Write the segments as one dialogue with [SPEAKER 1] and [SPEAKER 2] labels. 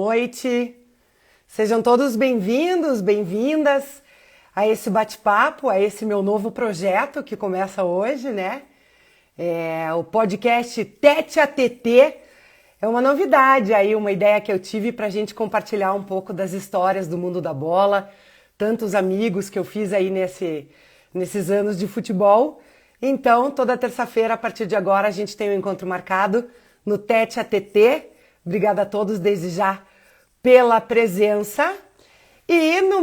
[SPEAKER 1] Noite. Sejam todos bem-vindos, bem-vindas a esse bate-papo, a esse meu novo projeto que começa hoje, né? O podcast Tete a TT é uma novidade aí, uma ideia que eu tive para a gente compartilhar um pouco das histórias do mundo da bola, tantos amigos que eu fiz aí nesses anos de futebol. Então, toda terça-feira, a partir de agora, a gente tem um encontro marcado no Tete a TT. Obrigada a todos desde já pela presença. E no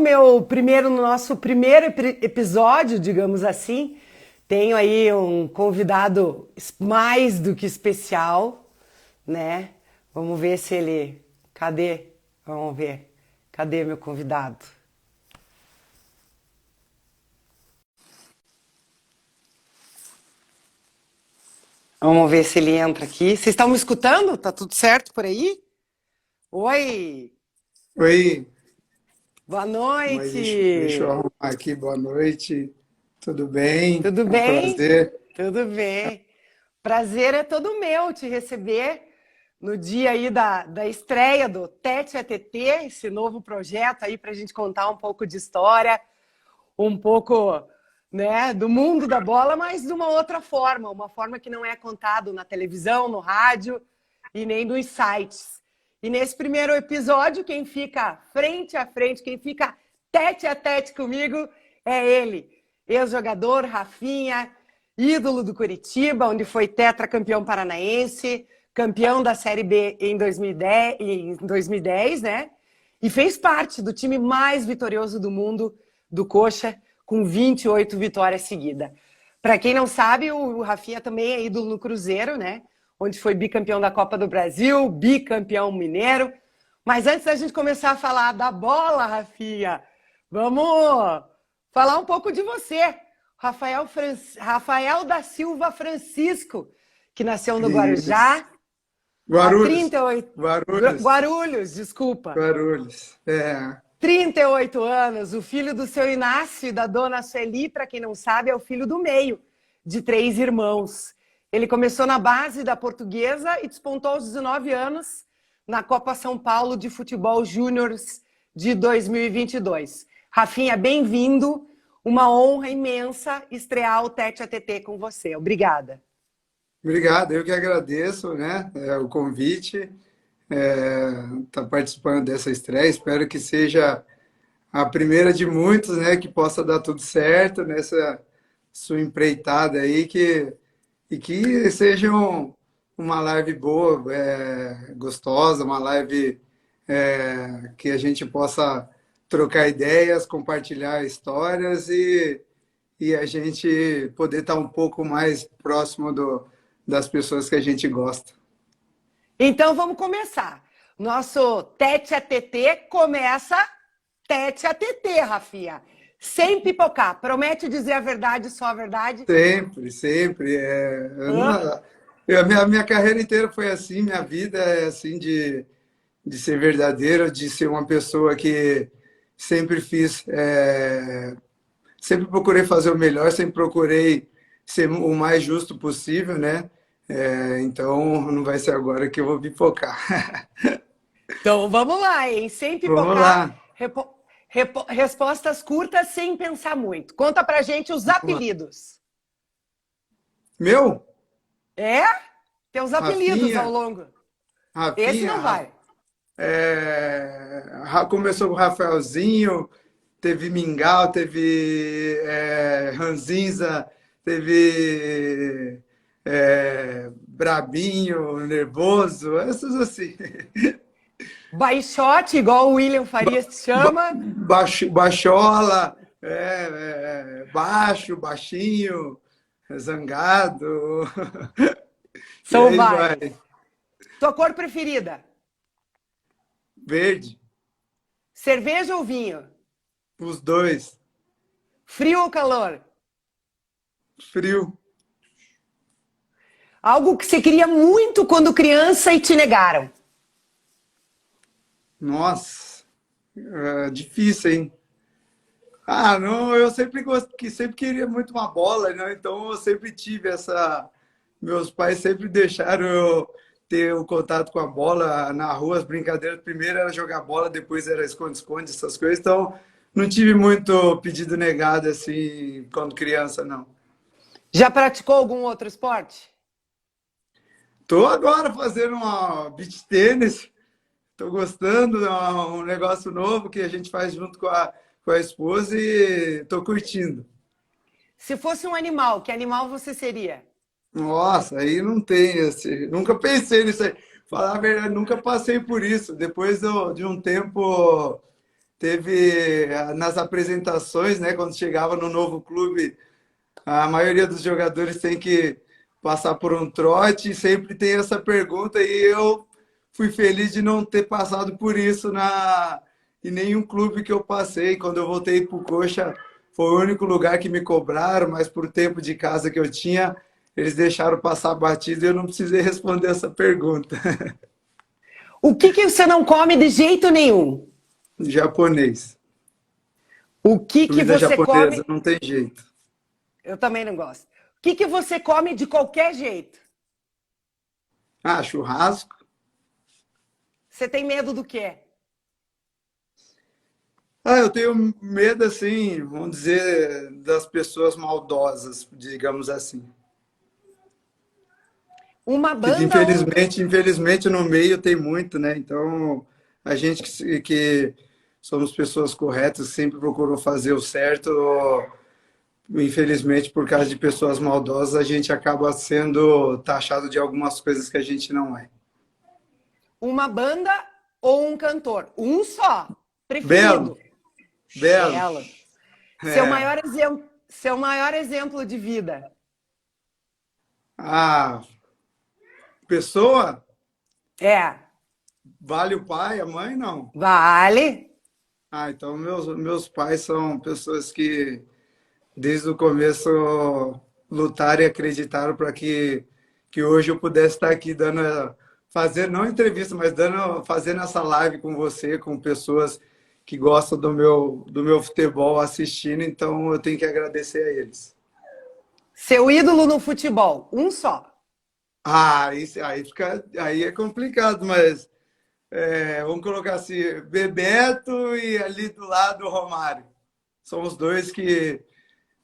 [SPEAKER 1] nosso primeiro episódio, digamos assim, tenho aí um convidado mais do que especial, né? Vamos ver se ele... Cadê? Vamos ver. Cadê meu convidado? Vamos ver se ele entra aqui. Vocês estão me escutando? Tá tudo certo por aí? Oi!
[SPEAKER 2] Oi,
[SPEAKER 1] Boa
[SPEAKER 2] mas deixa eu
[SPEAKER 1] noite!
[SPEAKER 2] arrumar aqui. Boa noite, tudo bem?
[SPEAKER 1] Tudo
[SPEAKER 2] É um
[SPEAKER 1] bem?
[SPEAKER 2] prazer.
[SPEAKER 1] Tudo bem. Prazer é todo meu te receber no dia aí da estreia do Tete a TT, esse novo projeto aí para a gente contar um pouco de história, um pouco, né, do mundo da bola, mas de uma outra forma, uma forma que não é contado na televisão, no rádio e nem nos sites. E nesse primeiro episódio, quem fica frente a frente, quem fica tete a tete comigo é ele, ex-jogador Rafinha, ídolo do Curitiba, onde foi tetracampeão paranaense, campeão da Série B em 2010, né? E fez parte do time mais vitorioso do mundo, do Coxa, com 28 vitórias seguidas. Para quem não sabe, o Rafinha também é ídolo no Cruzeiro, né? Onde foi bicampeão da Copa do Brasil, bicampeão mineiro. Mas antes da gente começar a falar da bola, Rafinha, vamos falar um pouco de você. Rafael da Silva Francisco, que nasceu no
[SPEAKER 2] Isso.
[SPEAKER 1] Guarujá há
[SPEAKER 2] Guarulhos,
[SPEAKER 1] 38...
[SPEAKER 2] Guarulhos,
[SPEAKER 1] Guarulhos, desculpa.
[SPEAKER 2] Guarulhos.
[SPEAKER 1] 38 anos, o filho do seu Inácio e da dona Sueli, para quem não sabe, é o filho do meio, de 3 irmãos. Ele começou na base da Portuguesa e despontou aos 19 anos na Copa São Paulo de Futebol Júniors de 2022. Rafinha, bem-vindo. Uma honra imensa estrear o Tete a TT com você. Obrigada.
[SPEAKER 2] Obrigado, eu que agradeço, né, o convite, tá participando dessa estreia. Espero que seja a primeira de muitos, né, que possa dar tudo certo nessa sua empreitada aí, e que seja uma live boa, gostosa, uma live que a gente possa trocar ideias, compartilhar histórias e a gente poder estar um pouco mais próximo das pessoas que a gente gosta.
[SPEAKER 1] Então vamos começar. Nosso Tete a TT começa Tete a TT, Rafinha. Sem pipocar. Promete dizer a verdade, só a verdade?
[SPEAKER 2] Sempre, sempre. A minha carreira inteira foi assim, minha vida é assim de ser verdadeiro, de ser uma pessoa que sempre sempre procurei fazer o melhor, sempre procurei ser o mais justo possível, né? Então não vai ser agora que eu vou pipocar.
[SPEAKER 1] Então vamos lá, hein? Sem
[SPEAKER 2] Vamos
[SPEAKER 1] pipocar.
[SPEAKER 2] lá.
[SPEAKER 1] Respostas curtas, sem pensar muito. Conta pra gente os
[SPEAKER 2] Vamos lá.
[SPEAKER 1] apelidos.
[SPEAKER 2] Meu?
[SPEAKER 1] É? Teus apelidos ao
[SPEAKER 2] Rafinha,
[SPEAKER 1] longo. Esse
[SPEAKER 2] Rafinha,
[SPEAKER 1] não vai.
[SPEAKER 2] começou com o Rafaelzinho, teve Mingau, teve Ranzinza, teve Brabinho, Nervoso, essas assim.
[SPEAKER 1] Baixote, igual o William Farias te chama.
[SPEAKER 2] Baixola, baixo, baixinho, zangado, e
[SPEAKER 1] São
[SPEAKER 2] aí vai.
[SPEAKER 1] vários. Tua cor preferida?
[SPEAKER 2] Verde,
[SPEAKER 1] Cerveja ou vinho?
[SPEAKER 2] os dois,
[SPEAKER 1] Frio ou calor?
[SPEAKER 2] frio.
[SPEAKER 1] Algo que você queria muito quando criança e te negaram?
[SPEAKER 2] Nossa, difícil, hein? Ah, não, eu sempre sempre queria muito uma bola, né? Então eu sempre tive essa. Meus pais sempre deixaram eu ter o contato com a bola na rua, as brincadeiras. Primeiro era jogar bola, depois era esconde-esconde, essas coisas. Então, não tive muito pedido negado assim quando criança, não.
[SPEAKER 1] Já praticou algum outro esporte?
[SPEAKER 2] Tô agora fazendo uma beach tênis. Tô gostando, é um negócio novo que a gente faz junto com a esposa e tô curtindo.
[SPEAKER 1] Se fosse um animal, que animal você seria?
[SPEAKER 2] Nossa, aí não tem, assim, nunca pensei nisso aí. Falar a verdade, nunca passei por isso. Depois de um tempo, teve nas apresentações, né, quando chegava no novo clube, a maioria dos jogadores tem que passar por um trote, e sempre tem essa pergunta, e eu fui feliz de não ter passado por isso em nenhum clube que eu passei. Quando eu voltei para o Coxa, foi o único lugar que me cobraram, mas por tempo de casa que eu tinha, eles deixaram passar batido e eu não precisei responder essa pergunta.
[SPEAKER 1] O que você não come de jeito nenhum?
[SPEAKER 2] Japonês.
[SPEAKER 1] O que
[SPEAKER 2] Comida
[SPEAKER 1] você
[SPEAKER 2] japonesa,
[SPEAKER 1] come?
[SPEAKER 2] não tem jeito.
[SPEAKER 1] Eu também não gosto. O que você come de qualquer jeito?
[SPEAKER 2] Ah, churrasco.
[SPEAKER 1] Você tem medo do quê?
[SPEAKER 2] Ah, eu tenho medo, assim, vamos dizer, das pessoas maldosas, digamos assim.
[SPEAKER 1] Uma
[SPEAKER 2] Que
[SPEAKER 1] banda ou um cantor?
[SPEAKER 2] infelizmente no meio tem muito, né? Então, a gente que somos pessoas corretas, sempre procurou fazer o certo, infelizmente, por causa de pessoas maldosas, a gente acaba sendo taxado de algumas coisas que a gente não é.
[SPEAKER 1] Uma banda ou um cantor? Um só.
[SPEAKER 2] Belo,
[SPEAKER 1] Preferido.
[SPEAKER 2] belo.
[SPEAKER 1] Belo.
[SPEAKER 2] É.
[SPEAKER 1] Seu maior exemplo de vida.
[SPEAKER 2] A pessoa
[SPEAKER 1] É.
[SPEAKER 2] vale o pai, a mãe não.
[SPEAKER 1] Vale.
[SPEAKER 2] Ah, então meus pais são pessoas que desde o começo lutaram e acreditaram para que hoje eu pudesse estar aqui dando, fazer, não entrevista, mas fazendo essa live com você, com pessoas que gostam do meu futebol assistindo, então eu tenho que agradecer a eles.
[SPEAKER 1] Seu ídolo no futebol. Um só.
[SPEAKER 2] Ah, isso, aí é complicado, mas vamos colocar assim, Bebeto e ali do lado o Romário. São os dois que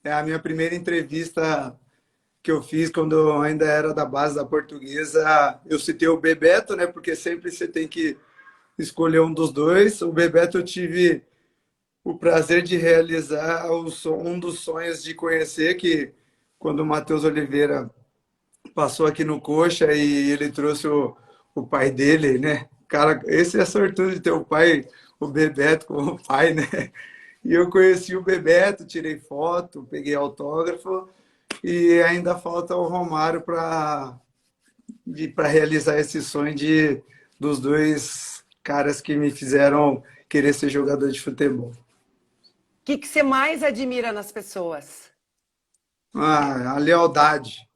[SPEAKER 2] é a minha primeira entrevista que eu fiz quando eu ainda era da base da Portuguesa. Eu citei o Bebeto, né? Porque sempre você tem que escolher um dos dois. O Bebeto eu tive o prazer de realizar um dos sonhos de conhecer, que quando o Matheus Oliveira passou aqui no Coxa e ele trouxe o pai dele, né? Cara, esse é sortudo de ter o pai, o Bebeto como pai, né? E eu conheci o Bebeto, tirei foto, peguei autógrafo e ainda falta o Romário para realizar esse sonho dos dois caras que me fizeram querer ser jogador de futebol.
[SPEAKER 1] O que você mais admira nas pessoas?
[SPEAKER 2] Ah, a lealdade.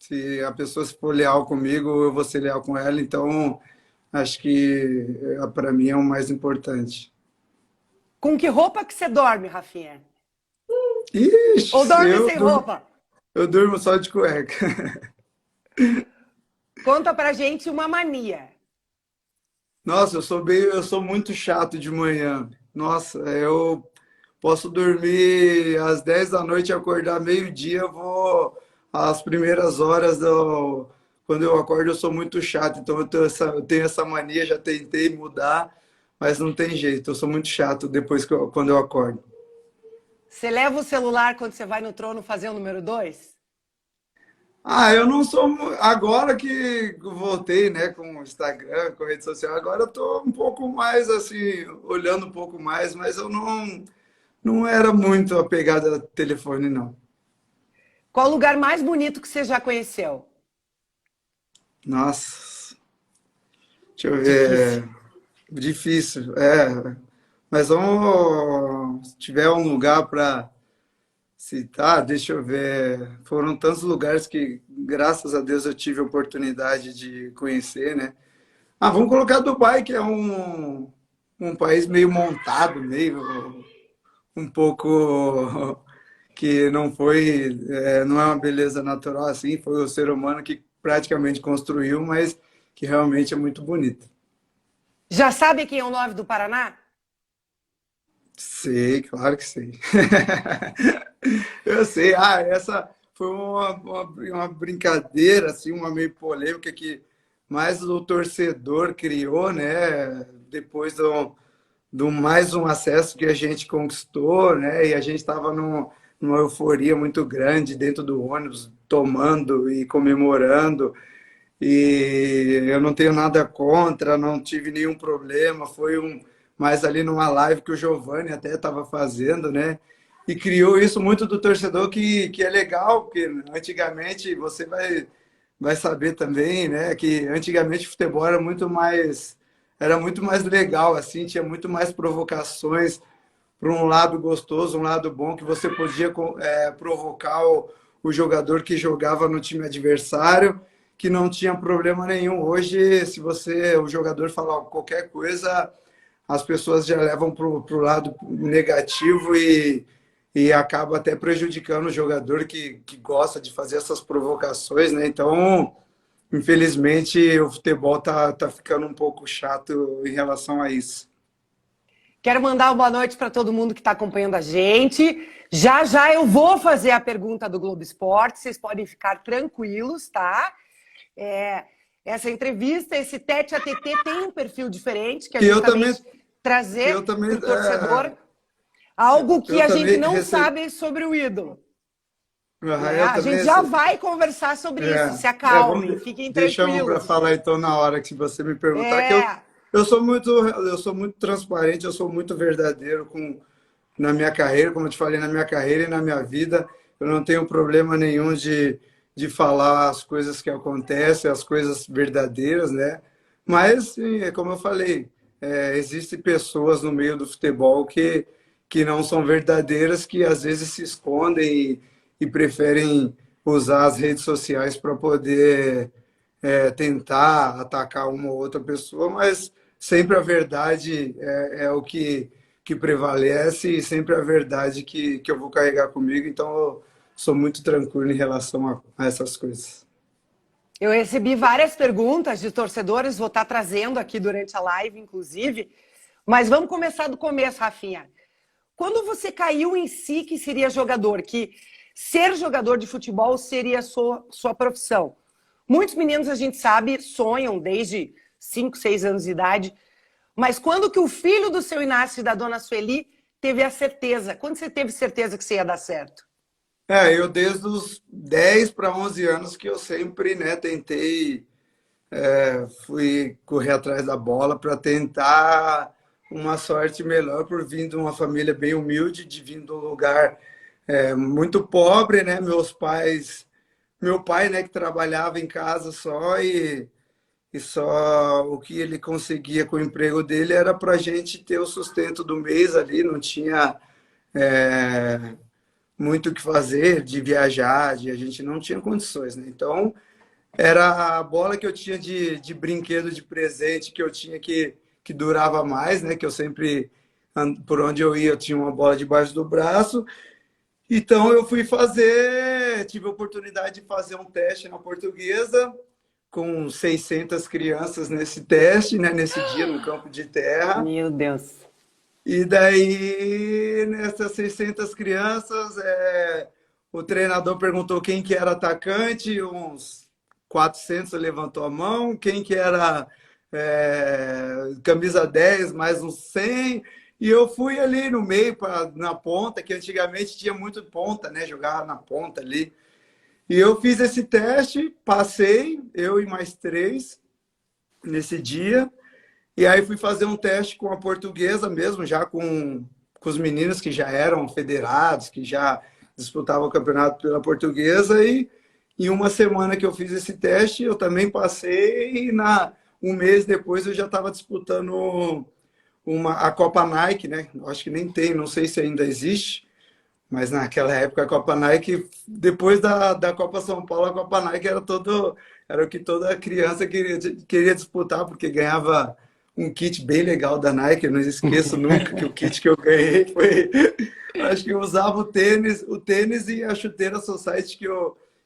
[SPEAKER 2] Se a pessoa for leal comigo, eu vou ser leal com ela. Então, acho que para mim é o mais importante.
[SPEAKER 1] Com que roupa que você dorme, Rafinha? Ou
[SPEAKER 2] Ixi,
[SPEAKER 1] dorme sem roupa?
[SPEAKER 2] eu durmo só de cueca.
[SPEAKER 1] Conta pra gente uma mania.
[SPEAKER 2] Nossa, eu sou muito chato de manhã. Nossa, eu posso dormir às 10 da noite e acordar meio-dia, eu vou às primeiras horas quando eu acordo, eu sou muito chato. Então eu tenho essa mania, já tentei mudar, mas não tem jeito. Eu sou muito chato quando eu acordo.
[SPEAKER 1] Você leva o celular quando você vai no trono fazer o número 2?
[SPEAKER 2] Ah, eu não sou. Agora que voltei, né, com o Instagram, com a rede social, agora eu tô um pouco mais assim, olhando um pouco mais, mas eu não era muito apegado a telefone, não.
[SPEAKER 1] Qual o lugar mais bonito que você já conheceu?
[SPEAKER 2] Nossa, deixa eu
[SPEAKER 1] Difícil.
[SPEAKER 2] ver. Difícil, é. Mas vamos. Se tiver um lugar para citar, deixa eu ver. Foram tantos lugares que, graças a Deus, eu tive a oportunidade de conhecer, né? Ah, vamos colocar Dubai, que é um país meio montado, meio um pouco que não foi, não é uma beleza natural assim, foi o ser humano que praticamente construiu, mas que realmente é muito bonita.
[SPEAKER 1] Já sabe quem é o 9 do Paraná?
[SPEAKER 2] Sei, claro que sei. Eu sei. Ah, essa foi uma brincadeira, assim, uma meio polêmica que mais o torcedor criou, né? Depois do mais um acesso que a gente conquistou, né? E a gente estava numa euforia muito grande dentro do ônibus, tomando e comemorando. E eu não tenho nada contra, não tive nenhum problema. Foi mais ali numa live que o Giovanni até estava fazendo, né? E criou isso muito do torcedor, que é legal, porque antigamente você vai saber também, né? Que antigamente o futebol era muito mais legal, assim, tinha muito mais provocações para um lado gostoso, um lado bom, que você podia provocar o jogador que jogava no time adversário, que não tinha problema nenhum. Hoje, se o jogador falar qualquer coisa, as pessoas já levam para o lado negativo e acaba até prejudicando o jogador que gosta de fazer essas provocações, né? Então, infelizmente, o futebol tá ficando um pouco chato em relação a isso.
[SPEAKER 1] Quero mandar uma boa noite para todo mundo que está acompanhando a gente. Já já eu vou fazer a pergunta do Globo Esporte, vocês podem ficar tranquilos, tá? Essa entrevista, esse tete a tete tem um perfil diferente, que é justamente trazer para o torcedor algo que a gente não sabe sobre o ídolo. A gente já vai conversar sobre isso, se acalmem, fiquem tranquilos.
[SPEAKER 2] Deixamos para falar então na hora que você me perguntar, que eu sou muito transparente, eu sou muito verdadeiro na minha carreira, como eu te falei, na minha carreira e na minha vida. Eu não tenho problema nenhum de falar as coisas que acontecem, as coisas verdadeiras, né? Mas, sim, como eu falei, existem pessoas no meio do futebol que não são verdadeiras, que às vezes se escondem e preferem usar as redes sociais para poder tentar atacar uma ou outra pessoa, mas sempre a verdade é o que prevalece e sempre a verdade que eu vou carregar comigo. Então, eu sou muito tranquilo em relação a essas coisas.
[SPEAKER 1] Eu recebi várias perguntas de torcedores, vou estar trazendo aqui durante a live, inclusive. Mas vamos começar do começo, Rafinha. Quando você caiu em si que seria jogador, que ser jogador de futebol seria sua profissão. Muitos meninos, a gente sabe, sonham desde 5, 6 anos de idade. Mas quando que o filho do seu Inácio e da dona Sueli teve a certeza? Quando você teve certeza que você ia dar certo?
[SPEAKER 2] Eu desde os 10 para 11 anos que eu sempre, né, tentei, fui correr atrás da bola para tentar uma sorte melhor por vir de uma família bem humilde, de vir de um lugar muito pobre, né? Meu pai, né, que trabalhava em casa só e só o que ele conseguia com o emprego dele era para a gente ter o sustento do mês ali, não tinha muito o que fazer, de viajar, a gente não tinha condições, né? Então, era a bola que eu tinha de brinquedo, de presente, que eu tinha que durava mais, né? Que eu sempre, por onde eu ia, eu tinha uma bola debaixo do braço. Então, eu tive a oportunidade de fazer um teste na Portuguesa, com 600 crianças nesse teste, né? Nesse dia, no campo de terra.
[SPEAKER 1] Meu Deus.
[SPEAKER 2] E daí, nessas 600 crianças, o treinador perguntou quem que era atacante, uns 400 levantou a mão, quem que era camisa 10, mais uns 100, e eu fui ali no meio, na ponta, que antigamente tinha muito ponta, né? Jogava na ponta ali. E eu fiz esse teste, passei, eu e mais 3 nesse dia. E aí fui fazer um teste com a Portuguesa mesmo, já com os meninos que já eram federados, que já disputavam o campeonato pela Portuguesa. E em uma semana que eu fiz esse teste, eu também passei. E um mês depois eu já estava disputando a Copa Nike, né? Acho que nem tem, não sei se ainda existe. Mas naquela época a Copa Nike, depois da Copa São Paulo, a Copa Nike era o que toda criança queria disputar, porque ganhava um kit bem legal da Nike. Eu não esqueço nunca que o kit que eu ganhei foi... Acho que eu usava o tênis e a chuteira Society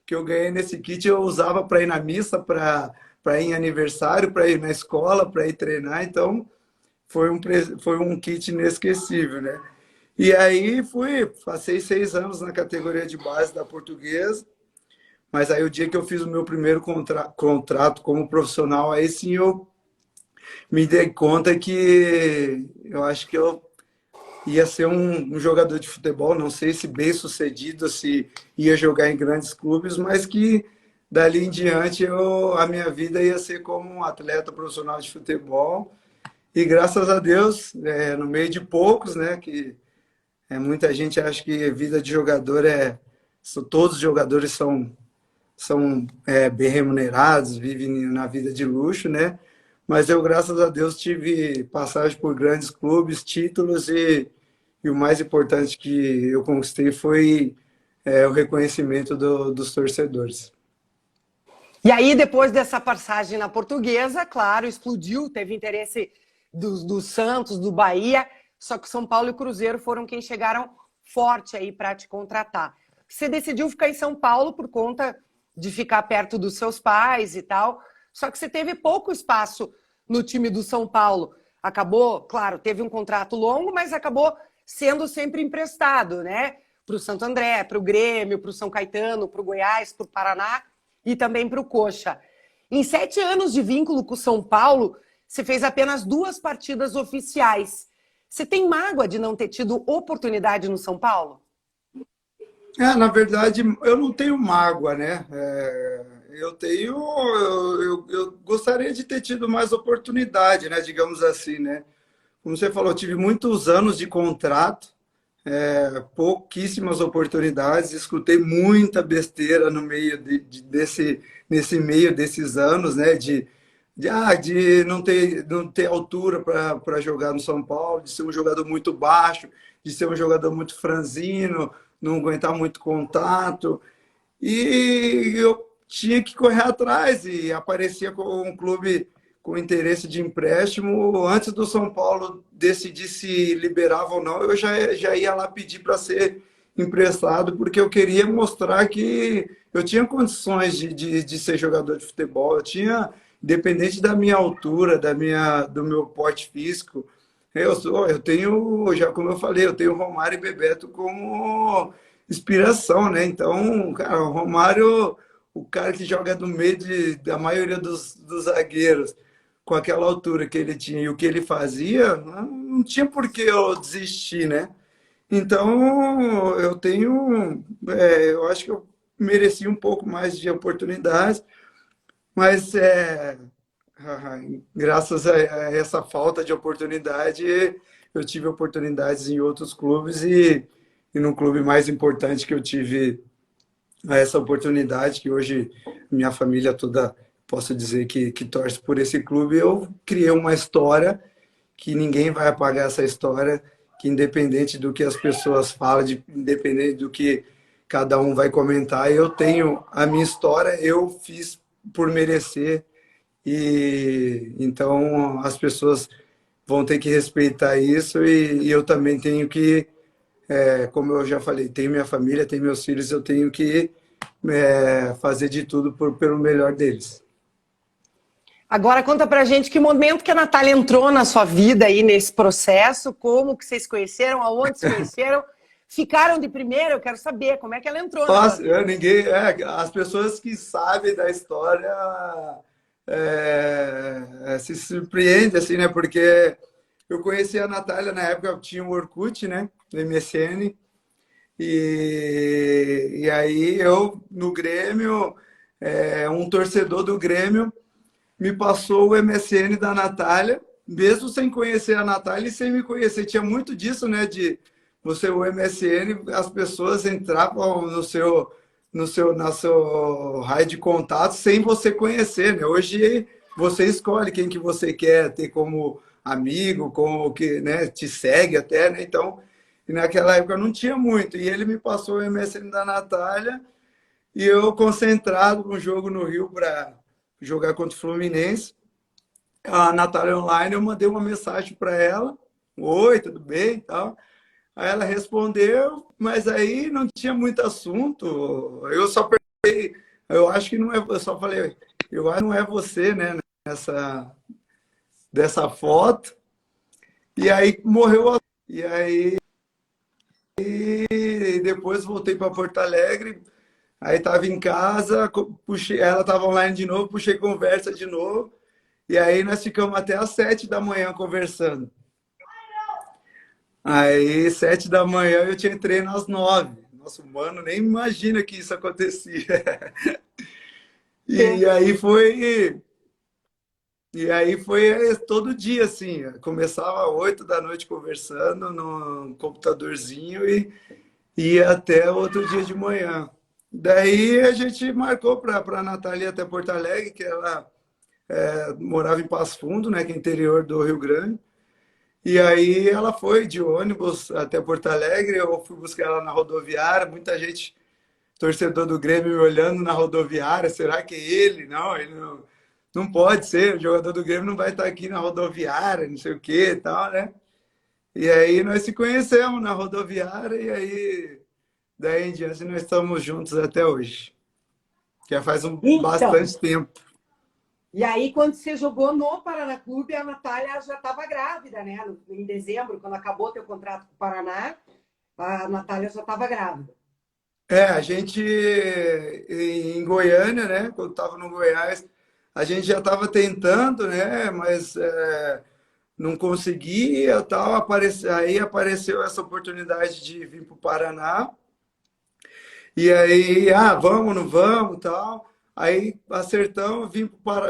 [SPEAKER 2] que que eu ganhei nesse kit eu usava para ir na missa, para ir em aniversário, para ir na escola, para ir treinar. Então, foi um kit inesquecível, né? E aí passei 6 anos na categoria de base da Portuguesa, mas aí o dia que eu fiz o meu primeiro contrato como profissional, aí sim eu me dei conta que eu acho que eu ia ser um jogador de futebol, não sei se bem sucedido, se ia jogar em grandes clubes, mas que dali em diante a minha vida ia ser como um atleta profissional de futebol. E graças a Deus, no meio de poucos, né, que muita gente acha que vida de jogador todos os jogadores são bem remunerados, vivem na vida de luxo, né? Mas eu, graças a Deus, tive passagem por grandes clubes, títulos e o mais importante que eu conquistei foi o reconhecimento dos torcedores.
[SPEAKER 1] E aí, depois dessa passagem na Portuguesa, claro, explodiu, teve interesse do Santos, do Bahia, só que São Paulo e Cruzeiro foram quem chegaram forte aí para te contratar. Você decidiu ficar em São Paulo por conta de ficar perto dos seus pais e tal, só que você teve pouco espaço no time do São Paulo. Acabou, claro, teve um contrato longo, mas acabou sendo sempre emprestado, né? Para o Santo André, para o Grêmio, para o São Caetano, para o Goiás, para o Paraná e também para o Coxa. Em 7 anos de vínculo com o São Paulo, você fez apenas 2 partidas oficiais. Você tem mágoa de não ter tido oportunidade no São Paulo?
[SPEAKER 2] Na verdade, eu não tenho mágoa, né? Eu gostaria de ter tido mais oportunidade, né? Digamos assim, né? Como você falou, eu tive muitos anos de contrato, pouquíssimas oportunidades, escutei muita besteira no meio nesse meio desses anos, né? De não ter altura para jogar no São Paulo, de ser um jogador muito baixo, de ser um jogador muito franzino, não aguentar muito contato. E eu tinha que correr atrás e aparecia com um clube com interesse de empréstimo. Antes do São Paulo decidir se liberava ou não, eu já ia lá pedir para ser emprestado, porque eu queria mostrar que eu tinha condições de ser jogador de futebol. Eu tinha, independente da minha altura, do meu porte físico, eu tenho, já como eu falei, eu tenho Romário e Bebeto como inspiração, né? Então, cara, o Romário, o cara que joga no meio da maioria dos zagueiros, com aquela altura que ele tinha e o que ele fazia, não tinha por que eu desistir, né? Então, eu acho que eu mereci um pouco mais de oportunidades, mas graças a essa falta de oportunidade, eu tive oportunidades em outros clubes e no clube mais importante que eu tive essa oportunidade, que hoje minha família toda, posso dizer que torce por esse clube, eu criei uma história que ninguém vai apagar essa história, que independente do que as pessoas falam, independente do que cada um vai comentar, eu tenho a minha história, eu fiz por merecer, e então as pessoas vão ter que respeitar isso e eu também tenho que, como eu já falei, tenho minha família, tenho meus filhos, eu tenho que fazer de tudo pelo melhor deles.
[SPEAKER 1] Agora conta pra gente que momento que a Natália entrou na sua vida aí nesse processo, como que vocês se conheceram, aonde se conheceram, ficaram de primeira, eu quero saber como é que ela entrou na sua vida.
[SPEAKER 2] As pessoas que sabem da história se surpreendem, assim, né? Porque eu conheci a Natália na época, eu tinha um Orkut, né? No MSN, e aí eu, no Grêmio, um torcedor do Grêmio me passou o MSN da Natália, mesmo sem conhecer a Natália e sem me conhecer. Tinha muito disso, né? De você, o MSN, as pessoas entravam na seu raio de contato sem você conhecer, né? Hoje você escolhe quem que você quer ter como amigo, como que, né, te segue até, né? Então, naquela época não tinha muito. E ele me passou o MSN da Natália e eu concentrado no jogo no Rio para jogar contra o Fluminense. A Natália online, eu mandei uma mensagem para ela: oi, tudo bem e tal. Aí ela respondeu, mas aí não tinha muito assunto. Eu só perguntei Eu acho que não é, eu só falei, eu acho que não é você, né, dessa foto. E aí morreu a... E aí depois voltei para Porto Alegre, aí estava em casa, puxei, ela estava online de novo, puxei conversa de novo, e aí nós ficamos até às 7 da manhã conversando. Aí, 7 da manhã, eu tinha treino às 9. Nossa, mano, nem imagina que isso acontecia. E aí foi, e aí foi todo dia assim. Começava às 8 da noite conversando no computadorzinho e ia até outro dia de manhã. Daí a gente marcou para a Natália ir até Porto Alegre, que ela morava em Passo Fundo, né, que é interior do Rio Grande. E aí ela foi de ônibus até Porto Alegre, eu fui buscar ela na rodoviária, muita gente, torcedor do Grêmio, me olhando na rodoviária, será que é ele? Não, ele não, não pode ser, o jogador do Grêmio não vai estar aqui na rodoviária, não sei o que e tal, né? E aí nós se conhecemos na rodoviária e aí daí em diante nós estamos juntos até hoje, que já faz
[SPEAKER 1] Então,
[SPEAKER 2] bastante tempo.
[SPEAKER 1] e aí quando você jogou no Paraná Clube, a Natália já estava grávida, né? Em dezembro, quando acabou teu contrato com o Paraná, a Natália já estava grávida.
[SPEAKER 2] A gente em Goiânia, né? Quando estava no Goiás, a gente já estava tentando, né? Mas não conseguia, tal. Aí apareceu essa oportunidade de vir para o Paraná. E aí, vamos, não vamos, tal. Aí acertamos,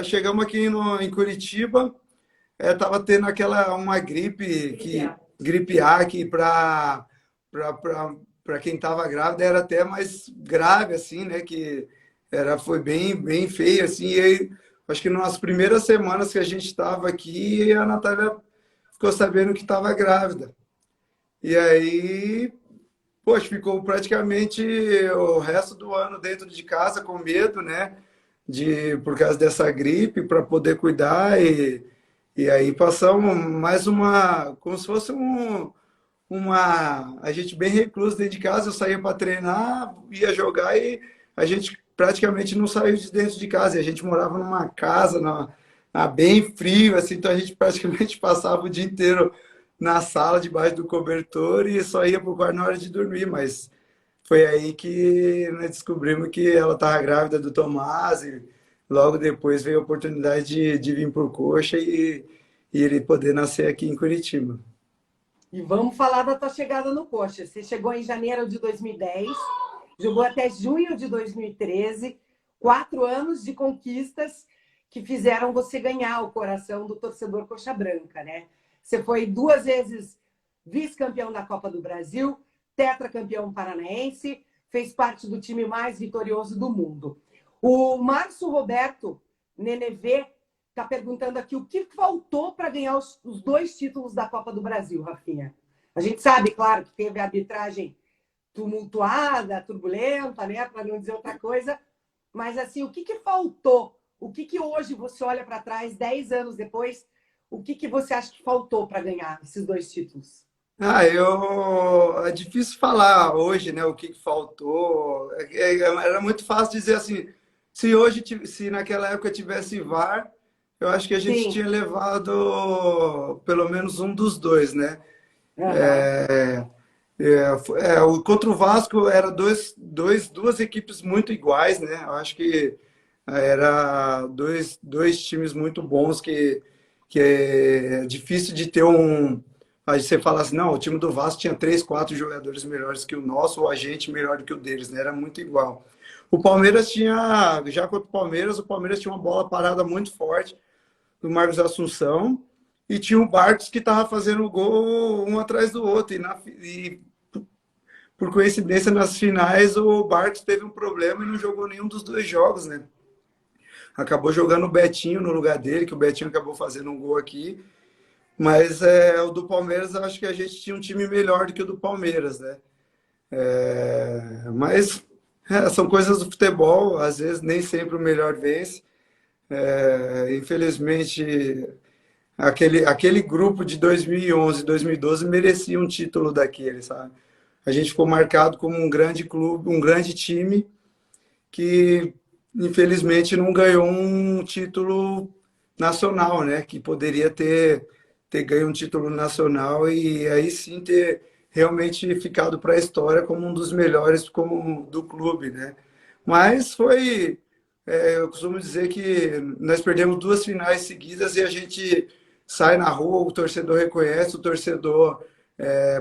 [SPEAKER 2] chegamos aqui em Curitiba, tava tendo uma gripe gripe A que para quem estava grávida era até mais grave assim, né? Que foi bem feio assim. E aí, acho que nas primeiras semanas que a gente estava aqui, a Natália ficou sabendo que estava grávida. E aí, poxa, ficou praticamente o resto do ano dentro de casa com medo, né? Por causa dessa gripe, para poder cuidar. E aí passamos mais como se fosse a gente bem recluso dentro de casa. Eu saía para treinar, ia jogar e a gente praticamente não saiu de dentro de casa. E a gente morava numa casa, bem frio, assim, então a gente praticamente passava o dia inteiro na sala, debaixo do cobertor e só ia para o quarto na hora de dormir, mas foi aí que nós descobrimos que ela estava grávida do Tomás e logo depois veio a oportunidade de vir por Coxa e ele poder nascer aqui em Curitiba.
[SPEAKER 1] E vamos falar da tua chegada no Coxa. Você chegou em janeiro de 2010, jogou até junho de 2013, 4 anos de conquistas que fizeram você ganhar o coração do torcedor coxa branca, né? Você foi 2 vezes vice-campeão da Copa do Brasil, tetracampeão paranaense, fez parte do time mais vitorioso do mundo. O Márcio Roberto Nenevê está perguntando aqui o que faltou para ganhar os 2 títulos da Copa do Brasil, Rafinha. A gente sabe, claro, que teve a arbitragem tumultuada, turbulenta, né, para não dizer outra coisa, mas assim, o que faltou? O que hoje você olha para trás, 10 anos depois, o que você acha que faltou para ganhar esses 2 títulos?
[SPEAKER 2] É difícil falar hoje, né, o que faltou. Era muito fácil dizer assim, se naquela época tivesse VAR, eu acho que a gente
[SPEAKER 1] Sim.
[SPEAKER 2] tinha levado pelo menos um dos dois, né?
[SPEAKER 1] Uhum.
[SPEAKER 2] Contra o Vasco era duas equipes muito iguais, né? Eu acho que era dois times muito bons que é difícil de ter um. Aí você fala assim, não, o time do Vasco tinha 3, 4 jogadores melhores que o nosso, ou a gente melhor do que o deles, né? Era muito igual. Já contra o Palmeiras tinha uma bola parada muito forte do Marcos Assunção e tinha o Barcos que estava fazendo o gol um atrás do outro. E por coincidência, nas finais, o Barcos teve um problema e não jogou nenhum dos 2 jogos, né? Acabou jogando o Betinho no lugar dele, que o Betinho acabou fazendo um gol aqui. Mas o do Palmeiras, eu acho que a gente tinha um time melhor do que o do Palmeiras, né? Mas são coisas do futebol, às vezes nem sempre o melhor vence. Infelizmente, aquele grupo de 2011, 2012 merecia um título daquele, sabe? A gente ficou marcado como um grande clube, um grande time que infelizmente não ganhou um título nacional, né? Que poderia ter ganho um título nacional e aí sim ter realmente ficado para a história como um dos melhores como do clube, né? Mas foi, eu costumo dizer que nós perdemos duas finais seguidas e a gente sai na rua, o torcedor reconhece, o torcedor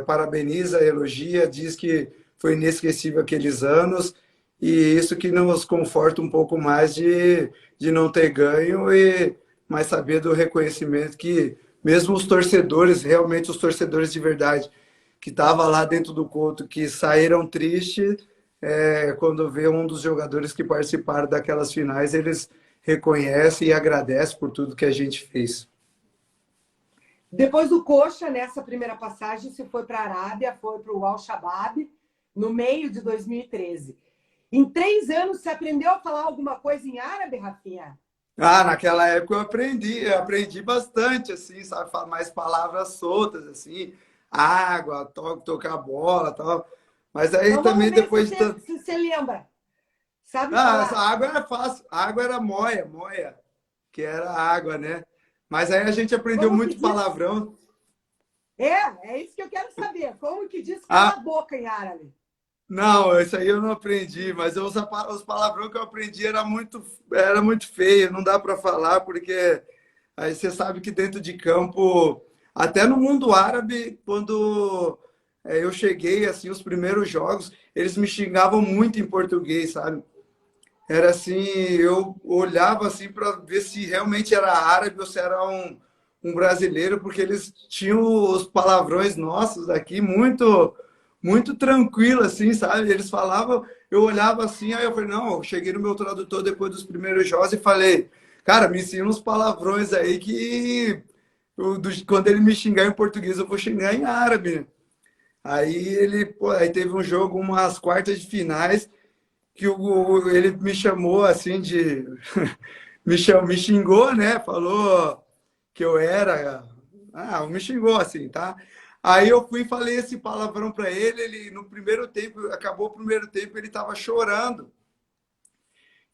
[SPEAKER 2] parabeniza, elogia, diz que foi inesquecível aqueles anos e isso que nos conforta um pouco mais de não ter ganho e mais saber do reconhecimento que mesmo os torcedores, realmente os torcedores de verdade, que estavam lá dentro do Couto, que saíram tristes, quando vê um dos jogadores que participaram daquelas finais, eles reconhecem e agradecem por tudo que a gente fez.
[SPEAKER 1] Depois do Coxa, nessa primeira passagem, você foi para a Arábia, foi para o Al-Shabaab, no meio de 2013. Em 3 anos, você aprendeu a falar alguma coisa em árabe, Rafinha?
[SPEAKER 2] Ah, naquela época eu aprendi bastante, assim, sabe, falar mais palavras soltas, assim, água, tocar bola, tal. Mas aí
[SPEAKER 1] Então vamos
[SPEAKER 2] também
[SPEAKER 1] ver
[SPEAKER 2] depois de tanto...
[SPEAKER 1] se você lembra. Sabe
[SPEAKER 2] Ah, essa
[SPEAKER 1] falar?
[SPEAKER 2] água era fácil, a água era moia, que era água, né? Mas aí a gente aprendeu
[SPEAKER 1] Como que
[SPEAKER 2] muito
[SPEAKER 1] diz?
[SPEAKER 2] palavrão.
[SPEAKER 1] É isso que eu quero saber. Como que diz cala
[SPEAKER 2] Ah,
[SPEAKER 1] a boca em árabe?
[SPEAKER 2] não, isso aí eu não aprendi, mas os palavrões que eu aprendi era muito feio, não dá para falar, porque aí você sabe que dentro de campo, até no mundo árabe, quando eu cheguei, assim, os primeiros jogos, eles me xingavam muito em português, sabe? Era assim, eu olhava assim para ver se realmente era árabe ou se era um brasileiro, porque eles tinham os palavrões nossos aqui muito tranquilo, assim, sabe? Eles falavam, eu olhava assim, aí eu falei, não, eu cheguei no meu tradutor depois dos primeiros jogos e falei, cara, me ensina uns palavrões aí que quando ele me xingar em português, eu vou xingar em árabe, né? Aí ele, pô, aí teve um jogo, umas quartas de finais, que ele me chamou assim de. Me xingou, né? Falou que eu era. Ah, me xingou assim, tá? Aí eu fui e falei esse palavrão para ele. Ele, no primeiro tempo, acabou o primeiro tempo, ele estava chorando.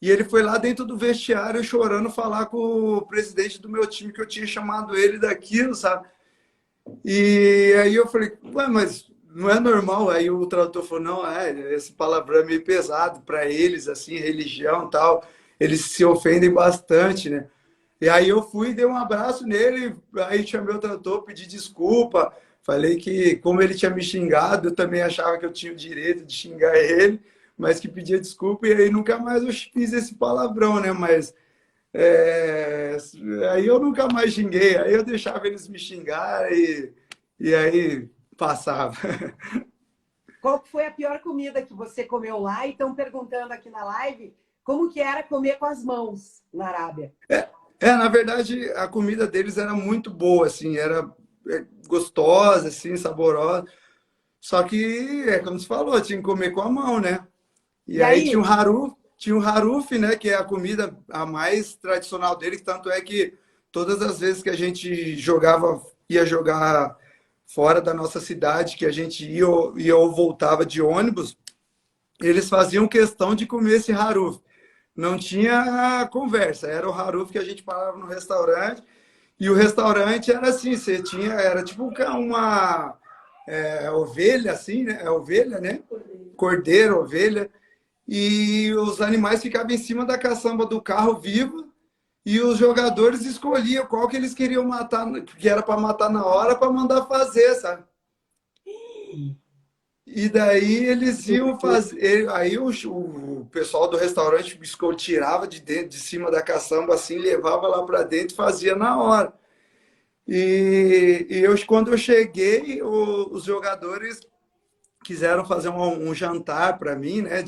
[SPEAKER 2] E ele foi lá dentro do vestiário chorando falar com o presidente do meu time, que eu tinha chamado ele daquilo, sabe? E aí eu falei, ué, mas não é normal. Aí o tradutor falou, não, esse palavrão é meio pesado para eles, assim, religião e tal. Eles se ofendem bastante, né? E aí eu fui, dei um abraço nele, aí chamei o tradutor, pedi desculpa, falei que como ele tinha me xingado, eu também achava que eu tinha o direito de xingar ele, mas que pedia desculpa, e aí nunca mais eu fiz esse palavrão, né? Mas é, aí eu nunca mais xinguei, aí eu deixava eles me xingar e aí passava.
[SPEAKER 1] Qual foi a pior comida que você comeu lá? E estão perguntando aqui na live como que era comer com as mãos na Arábia.
[SPEAKER 2] Na verdade, a comida deles era muito boa, assim, era gostosa, assim, saborosa. Só que, como você falou, tinha que comer com a mão, né? E
[SPEAKER 1] E
[SPEAKER 2] aí
[SPEAKER 1] aí,
[SPEAKER 2] tinha o haruf, né? Que é a comida a mais tradicional deles, tanto é que todas as vezes que a gente ia jogar fora da nossa cidade, que a gente ia ou voltava de ônibus, eles faziam questão de comer esse haruf. Não tinha conversa, era o haruf que a gente parava no restaurante, e o restaurante era assim, era tipo uma ovelha, assim, né? É ovelha, né? Cordeiro, ovelha. E os animais ficavam em cima da caçamba do carro vivo e os jogadores escolhiam qual que eles queriam matar, que era para matar na hora, para mandar fazer, sabe? E daí eles iam fazer. Aí o pessoal do restaurante tirava de dentro, de cima da caçamba, assim, levava lá para dentro e fazia na hora. Quando eu cheguei, os jogadores quiseram fazer um jantar para mim, né?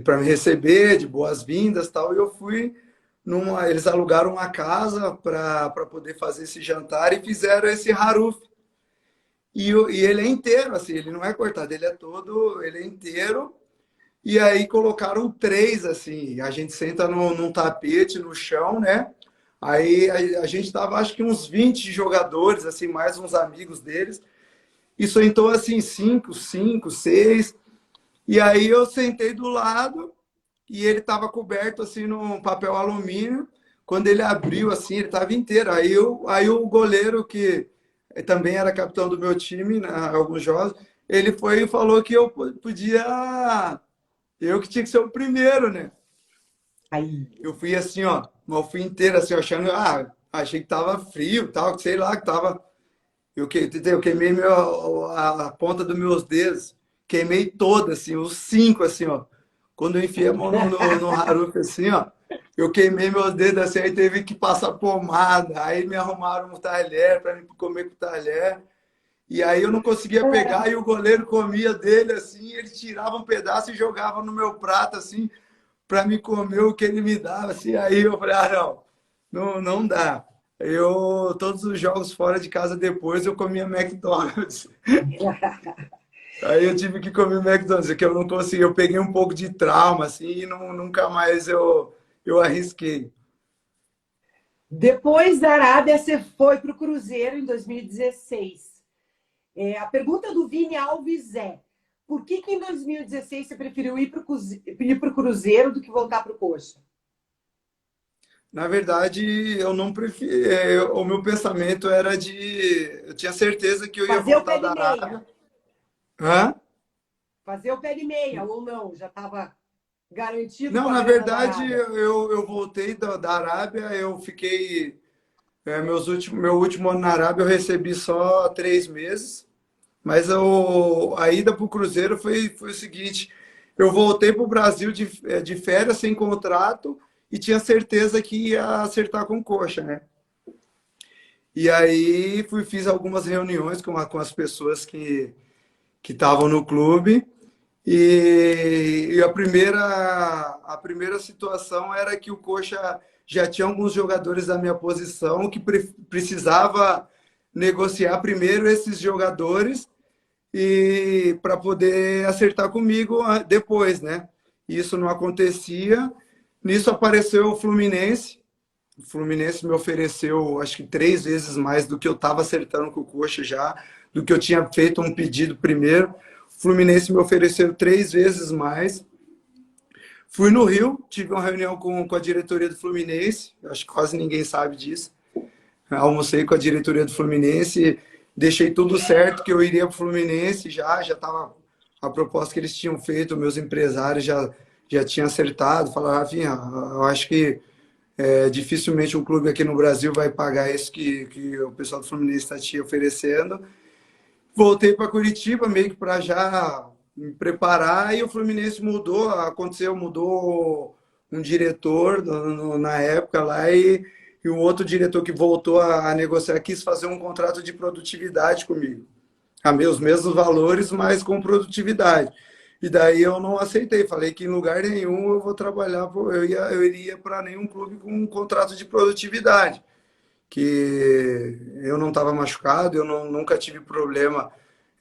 [SPEAKER 2] Para me receber, de boas-vindas tal. E eu fui eles alugaram uma casa para poder fazer esse jantar e fizeram esse haruf. E ele é inteiro, assim, ele não é cortado, ele é inteiro. E aí colocaram três, assim, a gente senta num tapete no chão, né? Aí a gente tava, acho que uns 20 jogadores, assim, mais uns amigos deles. E sentou, assim, cinco, seis. E aí eu sentei do lado e ele estava coberto assim num papel alumínio. Quando ele abriu assim, ele estava inteiro. Aí o goleiro, que também era capitão do meu time, né, alguns jogos, ele foi e falou que eu podia, eu que tinha que ser o primeiro, né?
[SPEAKER 1] Aí.
[SPEAKER 2] Eu fui assim, ó, eu fui inteiro assim, achando, achei que tava frio, tal, sei lá, que tava. Eu queimei a ponta dos meus dedos, queimei toda, assim, os 5, assim, ó. Quando eu enfiei a mão no Haruka, assim, ó, eu queimei meus dedos, assim, aí teve que passar pomada, aí me arrumaram um talher para mim comer com o talher, e aí eu não conseguia pegar, e o goleiro comia dele, assim, ele tirava um pedaço e jogava no meu prato, assim, para me comer o que ele me dava, assim, aí eu falei, não dá. Todos os jogos fora de casa depois eu comia McDonald's. Aí eu tive que comer McDonald's, que eu não consegui. Eu peguei um pouco de trauma, assim, e nunca mais eu arrisquei.
[SPEAKER 1] Depois da Arábia, você foi para o Cruzeiro em 2016. A pergunta do Vini Alves é: por que em 2016 você preferiu ir para o Cruzeiro do que voltar para o Coxa?
[SPEAKER 2] Na verdade, eu não prefiro. O meu pensamento era de. Eu tinha certeza que eu ia
[SPEAKER 1] Fazer o
[SPEAKER 2] voltar
[SPEAKER 1] pé de
[SPEAKER 2] da
[SPEAKER 1] meia.
[SPEAKER 2] Arábia. Hã?
[SPEAKER 1] Fazer o pé de meia, ou não? Já estava garantido
[SPEAKER 2] Não,
[SPEAKER 1] com a
[SPEAKER 2] na
[SPEAKER 1] grana da
[SPEAKER 2] verdade,
[SPEAKER 1] Arábia.
[SPEAKER 2] eu voltei da Arábia, eu fiquei. Meu último ano na Arábia eu recebi só 3 meses. Mas a ida para o Cruzeiro foi o seguinte: eu voltei para o Brasil de férias, sem contrato, e tinha certeza que ia acertar com coxa, né? E aí fiz algumas reuniões com as pessoas que estavam no clube, e a primeira situação era que o coxa já tinha alguns jogadores da minha posição que precisava negociar primeiro esses jogadores e para poder acertar comigo depois, né? Isso não acontecia. Nisso apareceu o Fluminense. O Fluminense me ofereceu, acho que 3 vezes mais do que eu estava acertando com o Coxa já, do que eu tinha feito um pedido primeiro. O Fluminense me ofereceu 3 vezes mais. Fui no Rio, tive uma reunião com a diretoria do Fluminense, acho que quase ninguém sabe disso. Almocei com a diretoria do Fluminense, deixei tudo certo que eu iria para o Fluminense, já estava a proposta que eles tinham feito, meus empresários já tinham acertado, falaram, Rafinha, eu acho que dificilmente um clube aqui no Brasil vai pagar isso que o pessoal do Fluminense está te oferecendo. Voltei para Curitiba, meio que para já me preparar, e o Fluminense mudou um diretor na época lá, e o outro diretor que voltou a negociar quis fazer um contrato de produtividade comigo. Os mesmos valores, mas com produtividade. E daí eu não aceitei, falei que em lugar nenhum eu vou trabalhar, eu iria para nenhum clube com um contrato de produtividade, que eu não estava machucado, nunca tive problema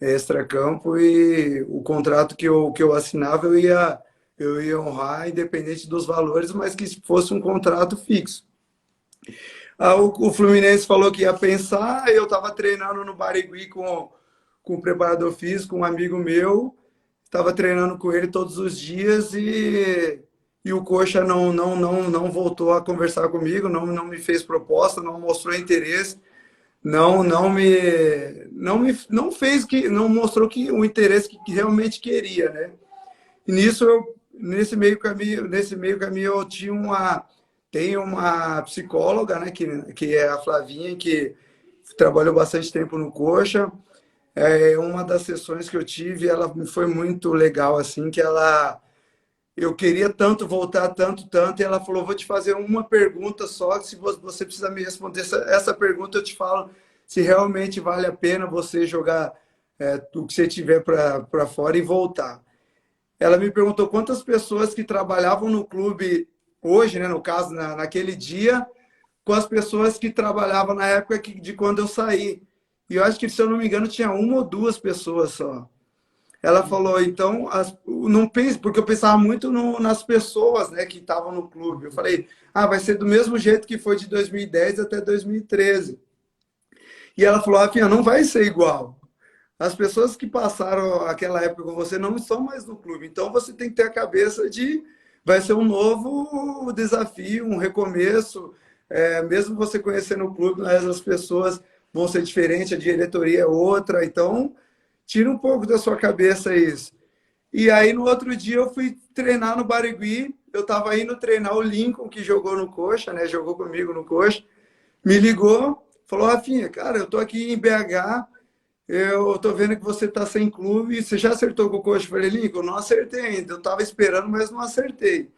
[SPEAKER 2] extracampo, e o contrato que eu assinava eu ia honrar, independente dos valores, mas que fosse um contrato fixo. O Fluminense falou que ia pensar, eu estava treinando no Barigui com o preparador físico, um amigo meu, estava treinando com ele todos os dias, e o Coxa não voltou a conversar comigo, não me fez proposta, não mostrou interesse, não fez não mostrou que o interesse que realmente queria, né? E nesse meio caminho eu tenho uma psicóloga, né, que é a Flavinha, que trabalhou bastante tempo no Coxa. Uma das sessões que eu tive, ela foi muito legal, assim, eu queria tanto voltar, tanto, tanto, e ela falou, vou te fazer uma pergunta só, que se você precisa me responder essa pergunta, eu te falo se realmente vale a pena você jogar o que você tiver para fora e voltar. Ela me perguntou quantas pessoas que trabalhavam no clube hoje, né, no caso, naquele dia, com as pessoas que trabalhavam na época de quando eu saí. E eu acho que, se eu não me engano, tinha uma ou duas pessoas só. Ela falou, então, não pense, porque eu pensava muito nas pessoas, né, que estavam no clube. Eu falei, vai ser do mesmo jeito que foi de 2010 até 2013. E ela falou, Rafinha, não vai ser igual. As pessoas que passaram aquela época com você não estão mais no clube. Então, você tem que ter a cabeça de vai ser um novo desafio, um recomeço. Mesmo você conhecendo o clube, mas as pessoas vão ser diferentes, a diretoria é outra. Então, tira um pouco da sua cabeça isso. E aí, no outro dia, eu fui treinar no Barigui. Eu estava indo treinar o Lincoln, que jogou no Coxa, né? Jogou comigo no Coxa. Me ligou, falou, Rafinha, cara, eu tô aqui em BH, eu tô vendo que você tá sem clube, você já acertou com o Coxa? Eu falei, Lincoln, eu não acertei ainda, eu tava esperando, mas não acertei.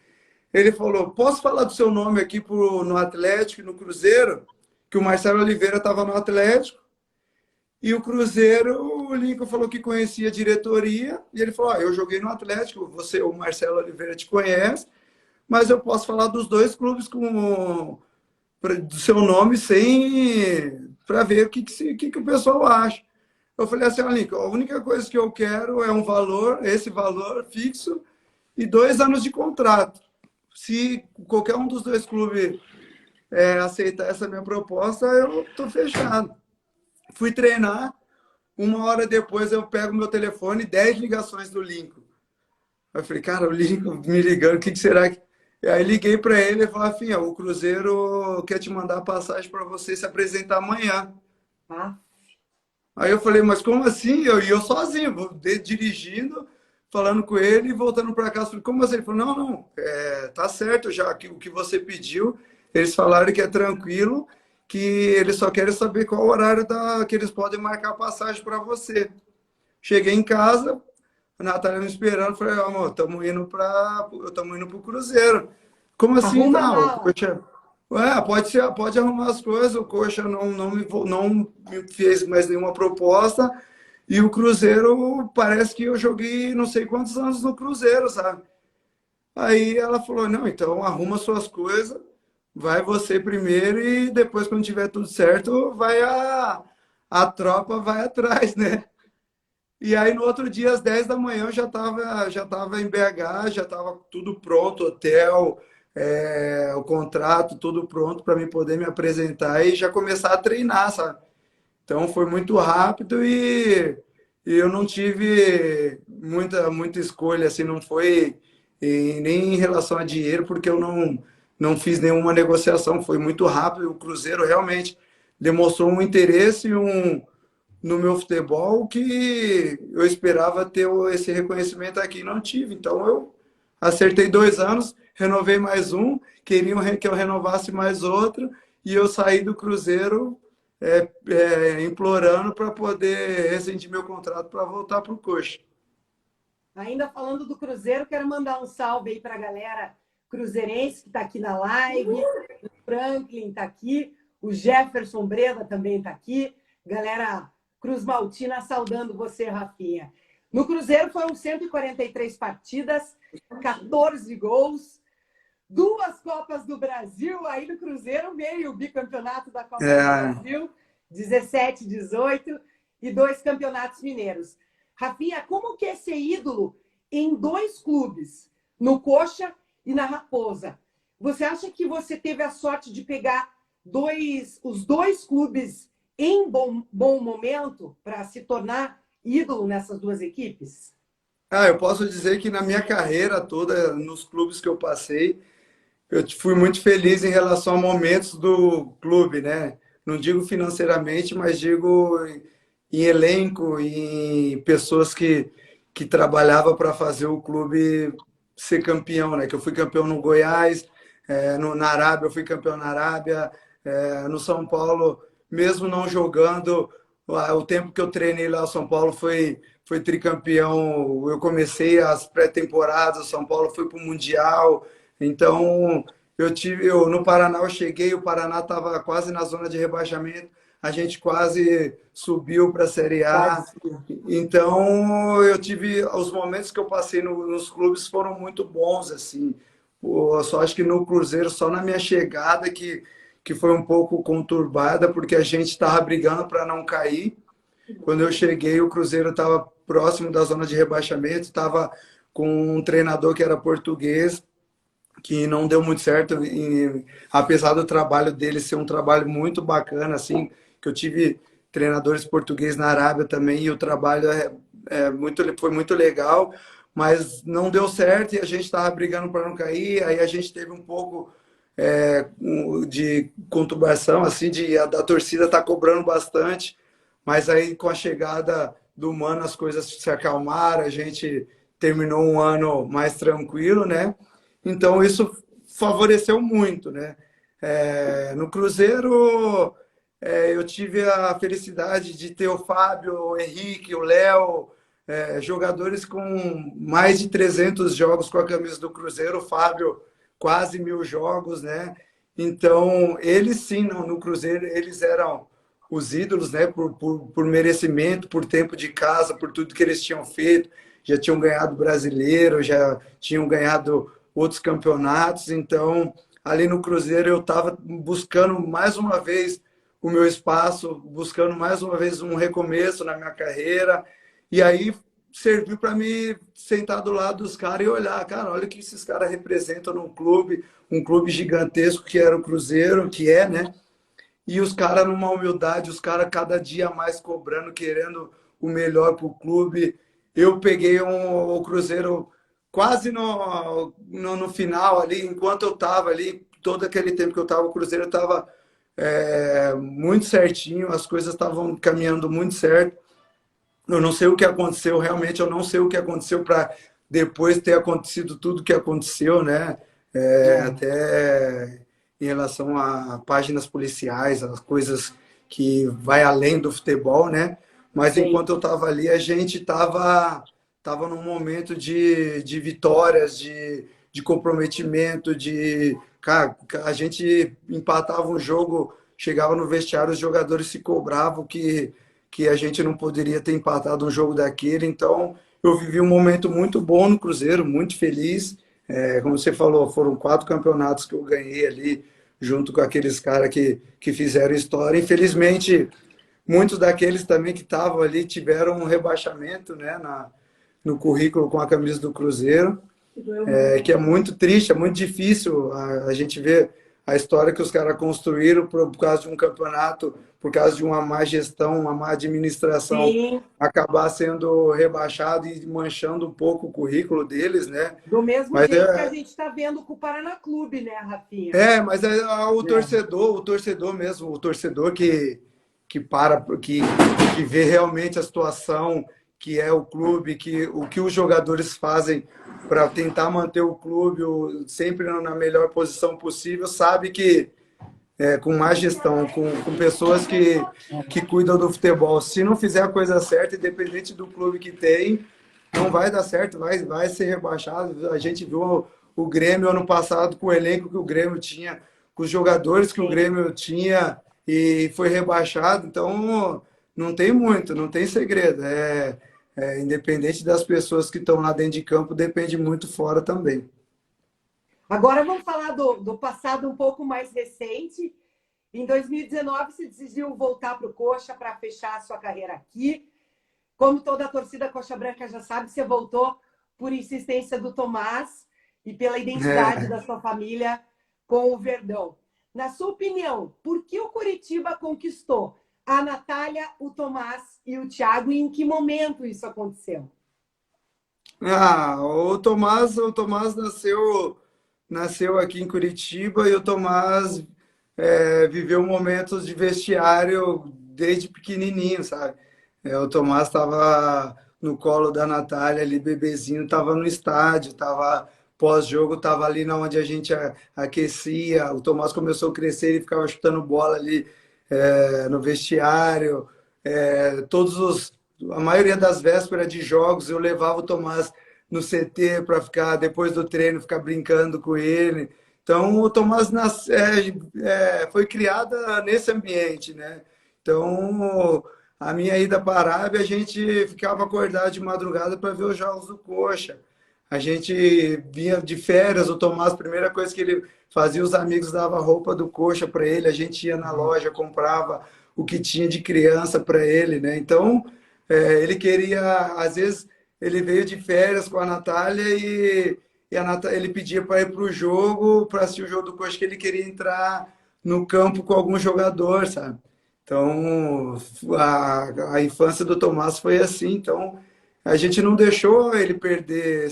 [SPEAKER 2] Ele falou, posso falar do seu nome aqui no Atlético e no Cruzeiro? Que o Marcelo Oliveira estava no Atlético, e o Cruzeiro, o Lincoln falou que conhecia a diretoria, e ele falou, eu joguei no Atlético, você, o Marcelo Oliveira te conhece, mas eu posso falar dos dois clubes do seu nome sem para ver o que o pessoal acha. Eu falei assim, olha, a única coisa que eu quero é um valor, esse valor fixo e 2 anos de contrato. Se qualquer um dos dois clubes aceitar essa minha proposta, eu estou fechado. Fui treinar, 1 hora depois eu pego meu telefone, 10 ligações do Lincoln. Eu falei, cara, o Lincoln me ligando, o que será que... E aí liguei para ele e falei, Rafinha, o Cruzeiro quer te mandar a passagem para você se apresentar amanhã.
[SPEAKER 1] Ah.
[SPEAKER 2] Aí eu falei, mas como assim? Eu sozinho, dirigindo, falando com ele e voltando para casa. Falei, como assim? Ele falou, não, tá certo já, o que você pediu. Eles falaram que é tranquilo, que eles só querem saber qual horário que eles podem marcar a passagem para você. Cheguei em casa, a Natália me esperando, falei, amor, estamos indo para o Cruzeiro. Como assim,
[SPEAKER 1] Arruma a
[SPEAKER 2] não?
[SPEAKER 1] mala.
[SPEAKER 2] Poxa, pode arrumar as coisas, o Coxa não me fez mais nenhuma proposta, e o Cruzeiro, parece que eu joguei não sei quantos anos no Cruzeiro, sabe? Aí ela falou, não, então arruma suas coisas, vai você primeiro e depois, quando tiver tudo certo, a tropa vai atrás, né? E aí, no outro dia, às 10 da manhã, eu já tava em BH, já estava tudo pronto, hotel, o contrato, tudo pronto para mim poder me apresentar e já começar a treinar, sabe? Então, foi muito rápido e eu não tive muita escolha, assim, não foi nem em relação a dinheiro, porque eu não fiz nenhuma negociação, foi muito rápido. O Cruzeiro realmente demonstrou um interesse no meu futebol que eu esperava ter esse reconhecimento aqui e não tive. Então eu acertei 2 anos, renovei mais um, queriam que eu renovasse mais outro, e eu saí do Cruzeiro implorando para poder rescindir meu contrato para voltar para o Coxa.
[SPEAKER 1] Ainda falando do Cruzeiro, quero mandar um salve aí para a galera cruzeirense que está aqui na live. O Franklin está aqui, o Jefferson Breda também está aqui. Galera Cruz Maltina saudando você, Rafinha. No Cruzeiro foram 143 partidas, 14 gols, 2 Copas do Brasil. Aí no Cruzeiro veio o bicampeonato da Copa do Brasil, 17, 18, e 2 campeonatos mineiros. Rafinha, como que é ser ídolo em 2 clubes, no Coxa e na Raposa? Você acha que você teve a sorte de pegar os 2 clubes em bom momento para se tornar ídolo nessas 2 equipes?
[SPEAKER 2] Eu posso dizer que na minha carreira toda, nos clubes que eu passei, eu fui muito feliz em relação a momentos do clube, né? Não digo financeiramente, mas digo em elenco, em pessoas que trabalhavam para fazer o clube ser campeão, né? Que eu fui campeão no Goiás, na Arábia, eu fui campeão na Arábia, no São Paulo, mesmo não jogando, o tempo que eu treinei lá, o São Paulo foi tricampeão. Eu comecei as pré-temporadas, o São Paulo foi para o Mundial. Então, no Paraná eu cheguei, o Paraná estava quase na zona de rebaixamento, a gente quase subiu para a Série A. Então, os momentos que eu passei nos clubes foram muito bons, assim. Eu só acho que no Cruzeiro, só na minha chegada que foi um pouco conturbada, porque a gente estava brigando para não cair. Quando eu cheguei, o Cruzeiro estava próximo da zona de rebaixamento, estava com um treinador que era português, que não deu muito certo, apesar do trabalho dele ser um trabalho muito bacana, assim, que eu tive treinadores portugueses na Arábia também, e o trabalho foi muito legal, mas não deu certo e a gente estava brigando para não cair. Aí a gente teve um pouco de conturbação, assim, da torcida tá cobrando bastante, mas aí com a chegada do Mano as coisas se acalmaram, a gente terminou um ano mais tranquilo, né? Então isso favoreceu muito, né? No Cruzeiro eu tive a felicidade de ter o Fábio, o Henrique, o Léo, jogadores com mais de 300 jogos com a camisa do Cruzeiro, o Fábio quase 1.000 jogos, né? Então, eles sim, no Cruzeiro, eles eram os ídolos, né? Por merecimento, por tempo de casa, por tudo que eles tinham feito. Já tinham ganhado brasileiro, já tinham ganhado outros campeonatos. Então, ali no Cruzeiro, eu estava buscando mais uma vez o meu espaço, buscando mais uma vez um recomeço na minha carreira. E aí serviu para mim sentar do lado dos caras e olhar, cara, olha o que esses caras representam num clube, um clube gigantesco que era o Cruzeiro, que é, né? E os caras numa humildade, os caras cada dia mais cobrando, querendo o melhor para o clube. Eu peguei o Cruzeiro quase no final ali, enquanto eu estava ali, todo aquele tempo que eu estava, o Cruzeiro estava muito certinho, as coisas estavam caminhando muito certo. Eu não sei o que aconteceu, realmente eu não sei o que aconteceu para depois ter acontecido tudo o que aconteceu, né? Até em relação a páginas policiais, as coisas que vai além do futebol, né? Mas
[SPEAKER 1] Sim.
[SPEAKER 2] enquanto eu estava ali, a gente tava num momento de vitórias, de comprometimento, cara, a gente empatava um jogo, chegava no vestiário, os jogadores se cobravam que a gente não poderia ter empatado um jogo daquele. Então, eu vivi um momento muito bom no Cruzeiro, muito feliz. Como você falou, foram 4 campeonatos que eu ganhei ali, junto com aqueles caras que fizeram história. Infelizmente, muitos daqueles também que estavam ali tiveram um rebaixamento, né, no currículo com a camisa do Cruzeiro, que é muito triste, é muito difícil a gente ver a história que os caras construíram por causa de um campeonato, por causa de uma má gestão, uma má administração,
[SPEAKER 1] Sim.
[SPEAKER 2] acabar sendo rebaixado e manchando um pouco o currículo deles, né?
[SPEAKER 1] Do mesmo
[SPEAKER 2] Mas
[SPEAKER 1] jeito que a gente está vendo com o Paraná Clube, né, Rafinha?
[SPEAKER 2] o torcedor mesmo, o torcedor que para, que vê realmente a situação que é o clube, o que os jogadores fazem para tentar manter o clube sempre na melhor posição possível, sabe que com má gestão, com pessoas que cuidam do futebol, se não fizer a coisa certa, independente do clube que tem, não vai dar certo, vai ser rebaixado. A gente viu o Grêmio ano passado com o elenco que o Grêmio tinha, com os jogadores que o Grêmio tinha e foi rebaixado. Então, não tem muito, não tem segredo. Independente das pessoas que estão lá dentro de campo, depende muito fora também.
[SPEAKER 1] Agora vamos falar do passado um pouco mais recente. Em 2019, você decidiu voltar para o Coxa para fechar a sua carreira aqui. Como toda a torcida Coxa Branca já sabe, você voltou por insistência do Tomás e pela identidade da sua família com o Verdão. Na sua opinião, por que o Coritiba conquistou a Natália, o Tomás e o Thiago e em que momento isso aconteceu?
[SPEAKER 2] O Tomás nasceu aqui em Curitiba e o Tomás viveu momentos de vestiário desde pequenininho, sabe? O Tomás estava no colo da Natália ali, bebezinho, estava no estádio, estava pós-jogo, estava ali na onde a gente aquecia. O Tomás começou a crescer, ele ficava chutando bola ali no vestiário. A maioria das vésperas de jogos eu levava o Tomás no CT para ficar, depois do treino, ficar brincando com ele. Então, o Tomás foi criada nesse ambiente, né? Então, a minha ida para a Arábia, a gente ficava acordado de madrugada para ver os jogos do Coxa. A gente vinha de férias, o Tomás, a primeira coisa que ele fazia, os amigos davam roupa do Coxa para ele, a gente ia na loja, comprava o que tinha de criança para ele, né? Então, ele queria, às vezes, ele veio de férias com a Natália e ele pedia para ir para o jogo, para assistir o jogo do Coxa, que ele queria entrar no campo com algum jogador, sabe? Então, a infância do Tomás foi assim. Então, a gente não deixou ele perder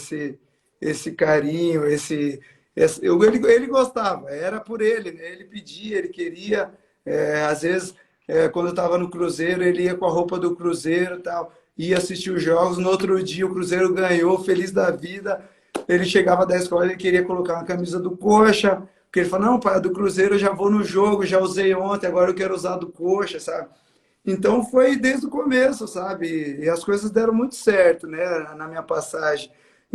[SPEAKER 2] esse carinho, ele gostava, era por ele, né? Ele pedia, ele queria, às vezes, quando eu estava no Cruzeiro, ele ia com a roupa do Cruzeiro e tal, ia assistir os jogos, no outro dia o Cruzeiro ganhou, feliz da vida, ele chegava da escola, ele queria colocar uma camisa do Coxa, porque ele falou, não, pai, do Cruzeiro eu já vou no jogo, já usei ontem, agora eu quero usar do Coxa, sabe? Então foi desde o começo, sabe? E as coisas deram muito certo, né? Na minha passagem.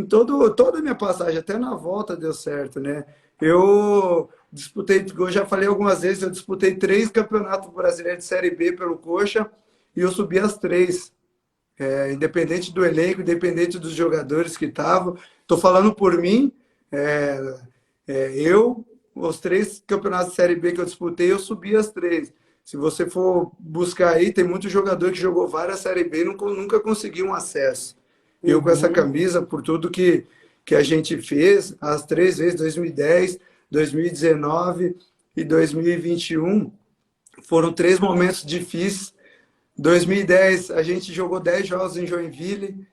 [SPEAKER 2] Toda a minha passagem, até na volta deu certo, né? Eu disputei, eu já falei algumas vezes, eu disputei 3 campeonatos brasileiros de Série B pelo Coxa e eu subi as 3. Independente do elenco, independente dos jogadores que estavam. Estou falando por mim, os 3 campeonatos de Série B que eu disputei, eu subi as 3. Se você for buscar aí, tem muito jogador que jogou várias Série B e nunca conseguiu um acesso. Eu com essa camisa, por tudo que a gente fez, as 3 vezes, 2010, 2019 e 2021, foram 3 momentos difíceis. 2010, a gente jogou 10 jogos em Joinville,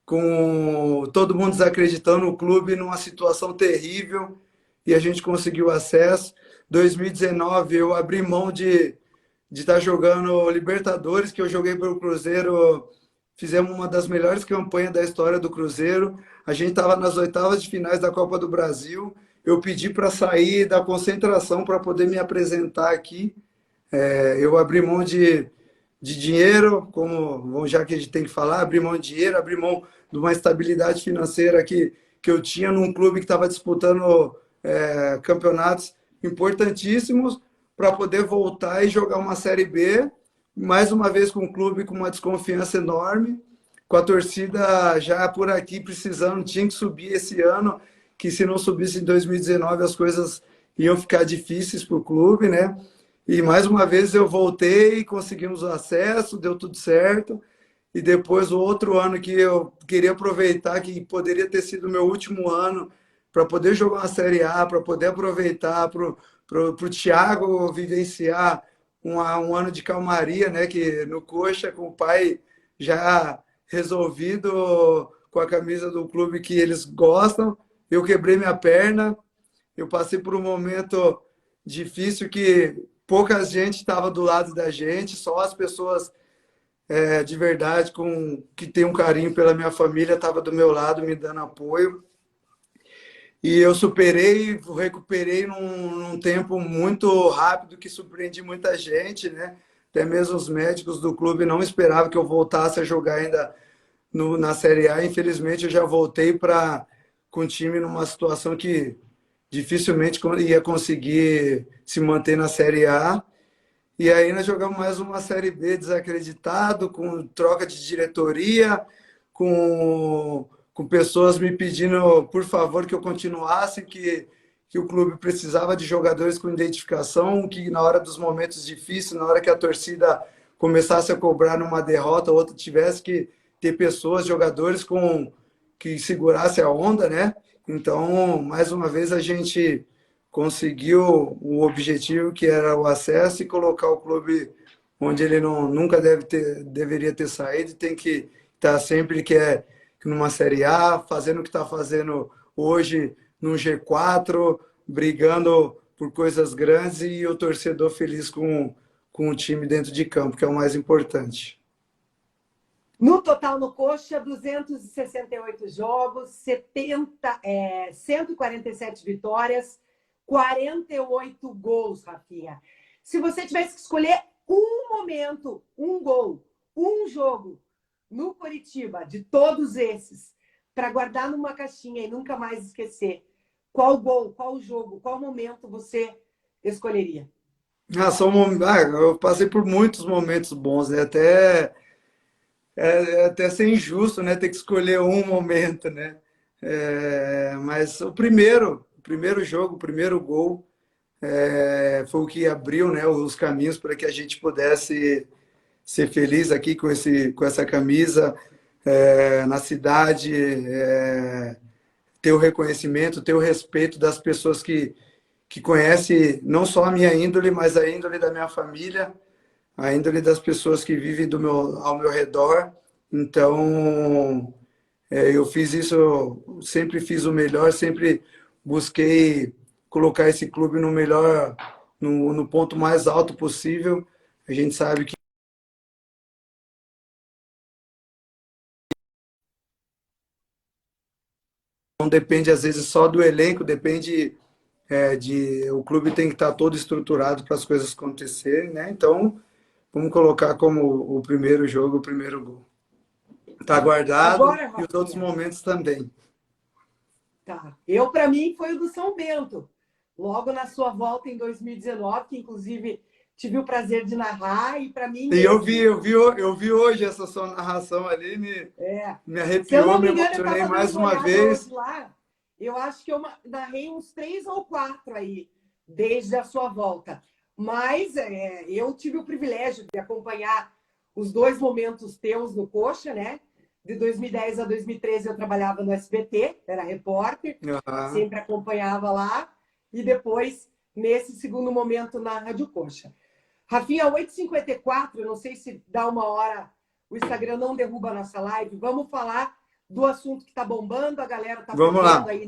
[SPEAKER 2] com todo mundo desacreditando no clube, numa situação terrível, e a gente conseguiu acesso. 2019, eu abri mão de estar jogando Libertadores, que eu joguei pelo Cruzeiro, fizemos uma das melhores campanhas da história do Cruzeiro. A gente estava nas oitavas de finais da Copa do Brasil. Eu pedi para sair da concentração para poder me apresentar aqui. Eu abri mão de dinheiro, como já que a gente tem que falar, abri mão de dinheiro, abri mão de uma estabilidade financeira que eu tinha num clube que estava disputando campeonatos importantíssimos para poder voltar e jogar uma Série B, mais uma vez com um clube com uma desconfiança enorme, com a torcida já por aqui precisando, tinha que subir esse ano, que se não subisse em 2019 as coisas iam ficar difíceis para o clube, né? E mais uma vez eu voltei, conseguimos o acesso, deu tudo certo. E depois o outro ano que eu queria aproveitar, que poderia ter sido o meu último ano, para poder jogar uma Série A, para poder aproveitar, para o Thiago vivenciar um ano de calmaria, né? Que no Coxa, com o pai já resolvido com a camisa do clube que eles gostam, eu quebrei minha perna, eu passei por um momento difícil que pouca gente estava do lado da gente, só as pessoas de verdade, que tem um carinho pela minha família, estava do meu lado me dando apoio. E eu recuperei num tempo muito rápido, que surpreendi muita gente, né? Até mesmo os médicos do clube não esperavam que eu voltasse a jogar ainda na Série A. Infelizmente, eu já voltei com o time numa situação que dificilmente ia conseguir se manter na Série A. E aí nós jogamos mais uma Série B desacreditado, com troca de diretoria, com pessoas me pedindo, por favor, que eu continuasse, que o clube precisava de jogadores com identificação, que na hora dos momentos difíceis, na hora que a torcida começasse a cobrar numa derrota, outra tivesse que ter pessoas, jogadores que segurasse a onda, né? Então, mais uma vez, a gente conseguiu o objetivo, que era o acesso, e colocar o clube onde ele nunca deveria ter saído, tem que estar sempre numa Série A, fazendo o que está fazendo hoje no G4, brigando por coisas grandes, e o torcedor feliz com o time dentro de campo, que é o mais importante.
[SPEAKER 1] No total, no Coxa, 268 jogos, 147 vitórias, 48 gols, Rafinha. Se você tivesse que escolher um momento, um gol, um jogo no Coritiba, de todos esses, para guardar numa caixinha e nunca mais esquecer, qual gol, qual jogo, qual momento você escolheria?
[SPEAKER 2] Eu passei por muitos momentos bons, né? Até ser injusto, né? Ter que escolher um momento, né? Mas o primeiro jogo, o primeiro gol, foi o que abriu, né, os caminhos para que a gente pudesse ser feliz aqui com essa camisa na cidade, ter o reconhecimento, ter o respeito das pessoas que conhecem não só a minha índole, mas a índole da minha família, a índole das pessoas que vivem ao meu redor. Então, eu fiz isso, sempre fiz o melhor, sempre busquei colocar esse clube no melhor, no ponto mais alto possível. A gente sabe que não depende, às vezes, só do elenco, depende o clube tem que estar todo estruturado para as coisas acontecerem, né? Então, vamos colocar como o primeiro jogo, o primeiro gol. Está guardado
[SPEAKER 1] Agora,
[SPEAKER 2] e os outros
[SPEAKER 1] Rafinha,
[SPEAKER 2] momentos também.
[SPEAKER 1] tá. Para mim, foi o do São Bento. Logo na sua volta em 2019, que inclusive tive o prazer de narrar, e para mim
[SPEAKER 2] E
[SPEAKER 1] esse,
[SPEAKER 2] eu vi hoje essa sua narração ali,
[SPEAKER 1] é,
[SPEAKER 2] me
[SPEAKER 1] se eu
[SPEAKER 2] arrepiou,
[SPEAKER 1] não
[SPEAKER 2] me
[SPEAKER 1] me engano, eu
[SPEAKER 2] emocionei
[SPEAKER 1] estava dando
[SPEAKER 2] mais
[SPEAKER 1] uma
[SPEAKER 2] uma
[SPEAKER 1] olhada
[SPEAKER 2] vez.
[SPEAKER 1] hoje lá, eu acho que eu narrei uns 3 ou 4 aí, desde a sua volta. Mas eu tive o privilégio de acompanhar os 2 momentos teus no Coxa, né? De 2010 a 2013 eu trabalhava no SBT, era repórter,
[SPEAKER 2] Ah,
[SPEAKER 1] sempre acompanhava lá, e depois, nesse segundo momento, na Rádio Coxa. Rafinha, 8h54, eu não sei se dá uma hora, o Instagram não derruba a nossa live. Vamos falar do assunto que está bombando, a galera está
[SPEAKER 2] vamos
[SPEAKER 1] pedindo
[SPEAKER 2] lá.
[SPEAKER 1] aí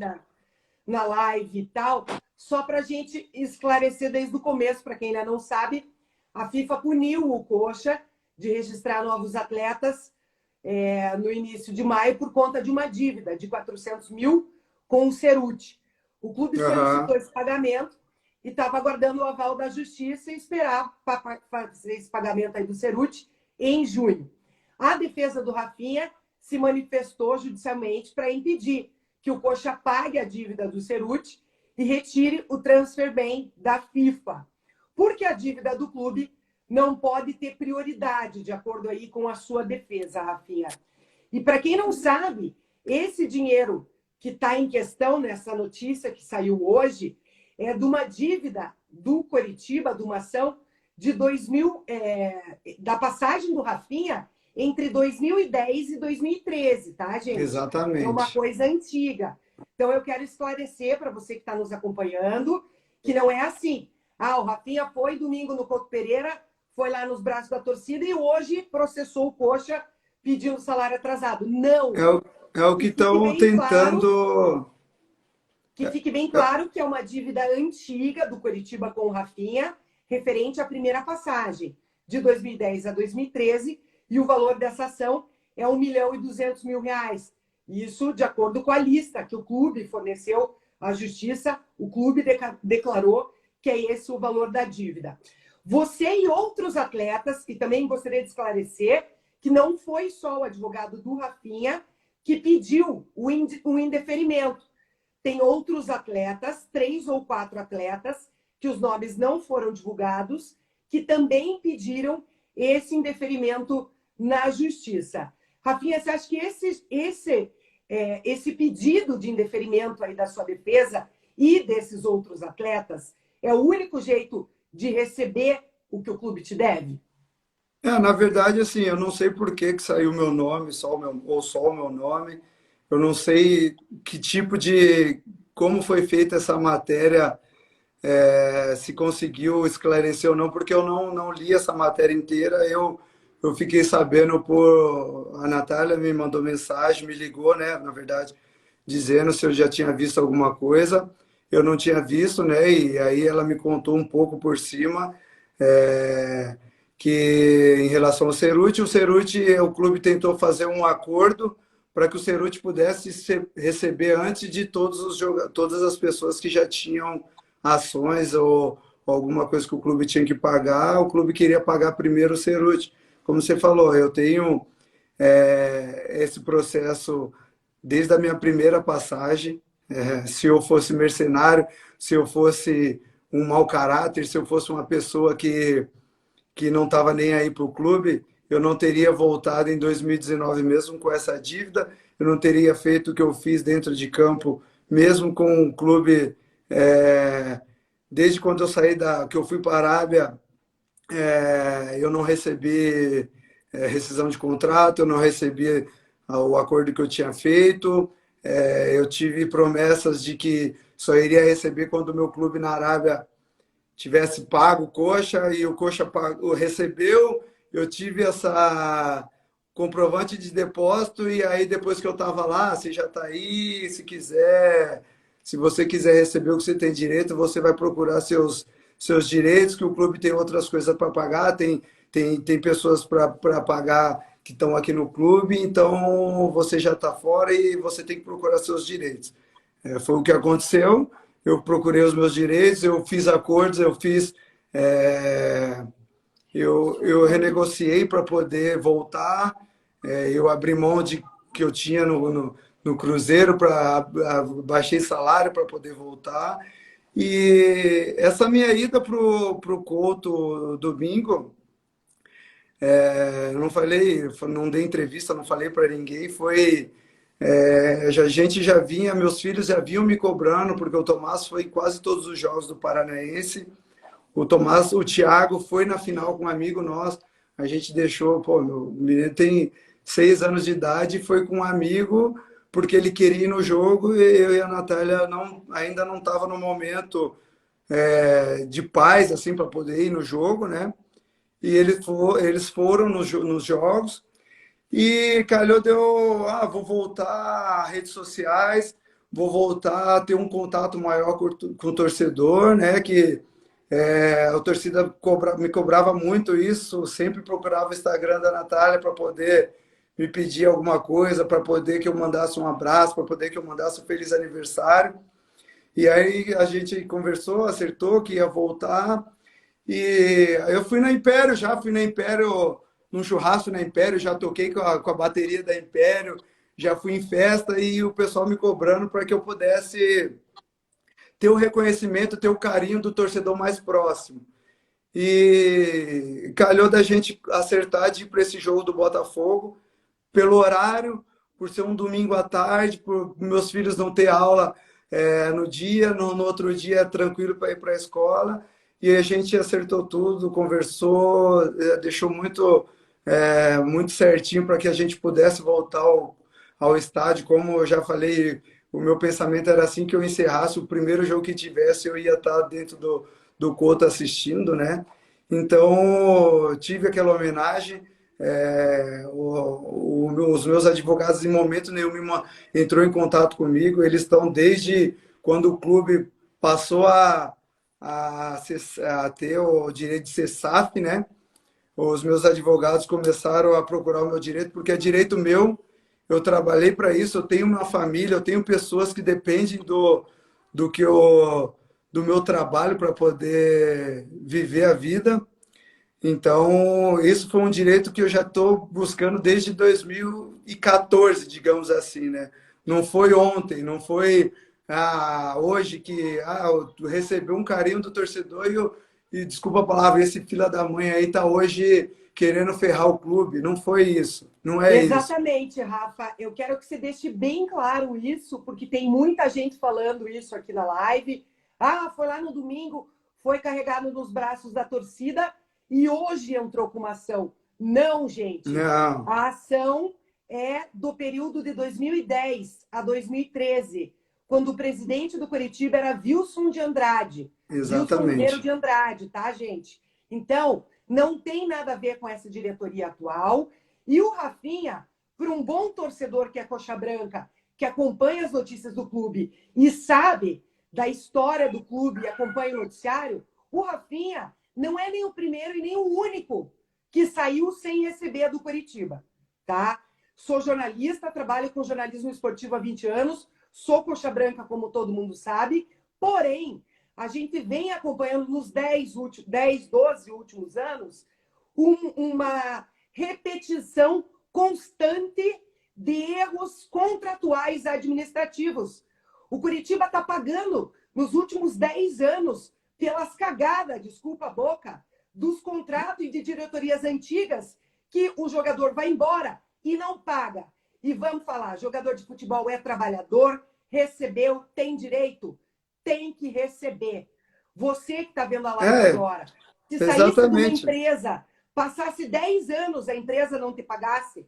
[SPEAKER 1] na live e tal. Só para a gente esclarecer desde o começo, para quem ainda não sabe, a FIFA puniu o Coxa de registrar novos atletas no início de maio por conta de uma dívida de 400 mil com o Ceruti. O clube solicitou
[SPEAKER 2] Aham.
[SPEAKER 1] esse pagamento e estava aguardando o aval da justiça e esperar para fazer esse pagamento aí do Ceruti em junho. A defesa do Rafinha se manifestou judicialmente para impedir que o Coxa pague a dívida do Ceruti e retire o transfer ban da FIFA, porque a dívida do clube não pode ter prioridade, de acordo aí com a sua defesa, Rafinha. E para quem não sabe, esse dinheiro que está em questão nessa notícia que saiu hoje é de uma dívida do Coritiba, de uma ação de 2000, da passagem do Rafinha entre 2010 e 2013, tá, gente? É uma
[SPEAKER 2] Exatamente.
[SPEAKER 1] coisa antiga. Então, eu quero esclarecer para você que está nos acompanhando que não é assim. Ah, o Rafinha foi domingo no Couto Pereira, foi lá nos braços da torcida e hoje processou o Coxa pedindo salário atrasado. Não.
[SPEAKER 2] É o, é o que
[SPEAKER 1] Que fique
[SPEAKER 2] estão
[SPEAKER 1] bem claro
[SPEAKER 2] tentando.
[SPEAKER 1] que fique bem claro que é uma dívida antiga do Coritiba com o Rafinha, referente à primeira passagem, de 2010 a 2013, e o valor dessa ação é R$ 1.200.000. Isso de acordo com a lista que o clube forneceu à Justiça, o clube declarou que é esse o valor da dívida. Você e outros atletas, e também gostaria de esclarecer que não foi só o advogado do Rafinha que pediu o indeferimento. Tem outros atletas, 3 ou 4 atletas, que os nomes não foram divulgados, que também pediram esse indeferimento na justiça. Rafinha, você acha que esse pedido de indeferimento aí da sua defesa e desses outros atletas é o único jeito de receber o que o clube te deve?
[SPEAKER 2] Na verdade, assim, eu não sei por que que saiu o meu nome, ou só o meu nome. Eu não sei que tipo de, como foi feita essa matéria, se conseguiu esclarecer ou não, porque eu não li essa matéria inteira. Eu fiquei sabendo por, a Natália me mandou mensagem, me ligou, né, na verdade, dizendo se eu já tinha visto alguma coisa. Eu não tinha visto, né, e aí ela me contou um pouco por cima. É, que em relação ao Ceruti, o clube tentou fazer um acordo para que o Ceruti pudesse receber antes de todas as pessoas que já tinham ações ou alguma coisa que o clube tinha que pagar, o clube queria pagar primeiro o Ceruti. Como você falou, eu tenho esse processo desde a minha primeira passagem. Se eu fosse mercenário, se eu fosse um mau caráter, se eu fosse uma pessoa que não estava nem aí para o clube, eu não teria voltado em 2019 mesmo com essa dívida, eu não teria feito o que eu fiz dentro de campo, mesmo com o clube, desde quando eu saí que eu fui para a Arábia, eu não recebi rescisão de contrato, eu não recebi o acordo que eu tinha feito, eu tive promessas de que só iria receber quando o meu clube na Arábia tivesse pago o Coxa e o Coxa recebeu, eu tive comprovante de depósito, e aí depois que eu estava lá, você já está aí, se quiser, se você quiser receber o que você tem direito, você vai procurar seus direitos, que o clube tem outras coisas para pagar, tem pessoas para pagar que estão aqui no clube, então você já está fora e você tem que procurar seus direitos. Foi o que aconteceu, eu procurei os meus direitos, eu fiz acordos, é, eu renegociei para poder voltar, eu abri mão de que eu tinha no Cruzeiro, baixei salário para poder voltar. E essa minha ida para o Couto domingo, não falei, não dei entrevista, não falei para ninguém, a gente já vinha, meus filhos já vinham me cobrando, porque o Tomás foi em quase todos os jogos do Paranaense. O Thiago foi na final com um amigo nosso. A gente deixou, pô, meu menino tem 6 anos de idade, foi com um amigo, porque ele queria ir no jogo, e eu e a Natália ainda não estava no momento de paz, assim, para poder ir no jogo, né? E eles foram nos jogos, e calhou vou voltar a redes sociais, vou voltar a ter um contato maior com o torcedor, né? Que a torcida me cobrava muito isso, sempre procurava o Instagram da Natália para poder me pedir alguma coisa, para poder que eu mandasse um abraço, para poder que eu mandasse um feliz aniversário. E aí a gente conversou, acertou que ia voltar. E eu fui na Império, num churrasco na Império, já toquei com a bateria da Império, já fui em festa e o pessoal me cobrando para que eu pudesse ter o reconhecimento, ter o carinho do torcedor mais próximo. E calhou da gente acertar de ir para esse jogo do Botafogo, pelo horário, por ser um domingo à tarde, por meus filhos não ter aula no dia, no outro dia é tranquilo para ir para a escola. E a gente acertou tudo, conversou, deixou muito certinho para que a gente pudesse voltar ao estádio. Como eu já falei, o meu pensamento era assim que eu encerrasse o primeiro jogo que tivesse, eu ia estar dentro do Couto assistindo, né? Então, tive aquela homenagem. Os meus advogados, em momento nenhum, entrou em contato comigo. Eles estão desde quando o clube passou a ter o direito de ser SAF, né? Os meus advogados começaram a procurar o meu direito, porque é direito meu. Eu trabalhei para isso, eu tenho uma família, eu tenho pessoas que dependem do meu trabalho para poder viver a vida. Então, isso foi um direito que eu já estou buscando desde 2014, digamos assim, né? Não foi ontem, não foi hoje que eu recebi um carinho do torcedor e desculpa a palavra, esse fila da mãe aí está hoje querendo ferrar o clube. Não foi isso, não é isso.
[SPEAKER 1] Exatamente, Rafa. Eu quero que você deixe bem claro isso, porque tem muita gente falando isso aqui na live. Foi lá no domingo, foi carregado nos braços da torcida e hoje entrou com uma ação. Não, gente.
[SPEAKER 2] Não.
[SPEAKER 1] A ação é do período de 2010 a 2013, quando o presidente do Coritiba era Wilson de Andrade.
[SPEAKER 2] Exatamente.
[SPEAKER 1] Wilson de Andrade, tá, gente? Então, não tem nada a ver com essa diretoria atual. E o Rafinha, para um bom torcedor que é coxa branca, que acompanha as notícias do clube e sabe da história do clube e acompanha o noticiário, o Rafinha não é nem o primeiro e nem o único que saiu sem receber do Coritiba, tá? Sou jornalista, trabalho com jornalismo esportivo há 20 anos, sou coxa branca, como todo mundo sabe, porém, a gente vem acompanhando nos 12 últimos anos uma repetição constante de erros contratuais administrativos. O Coritiba está pagando, nos últimos 10 anos, pelas cagadas, desculpa a boca, dos contratos e de diretorias antigas, que o jogador vai embora e não paga. E vamos falar, jogador de futebol é trabalhador, recebeu, tem direito, tem que receber. Você que está vendo a live agora, se saísse de uma empresa, passasse 10 anos, a empresa não te pagasse,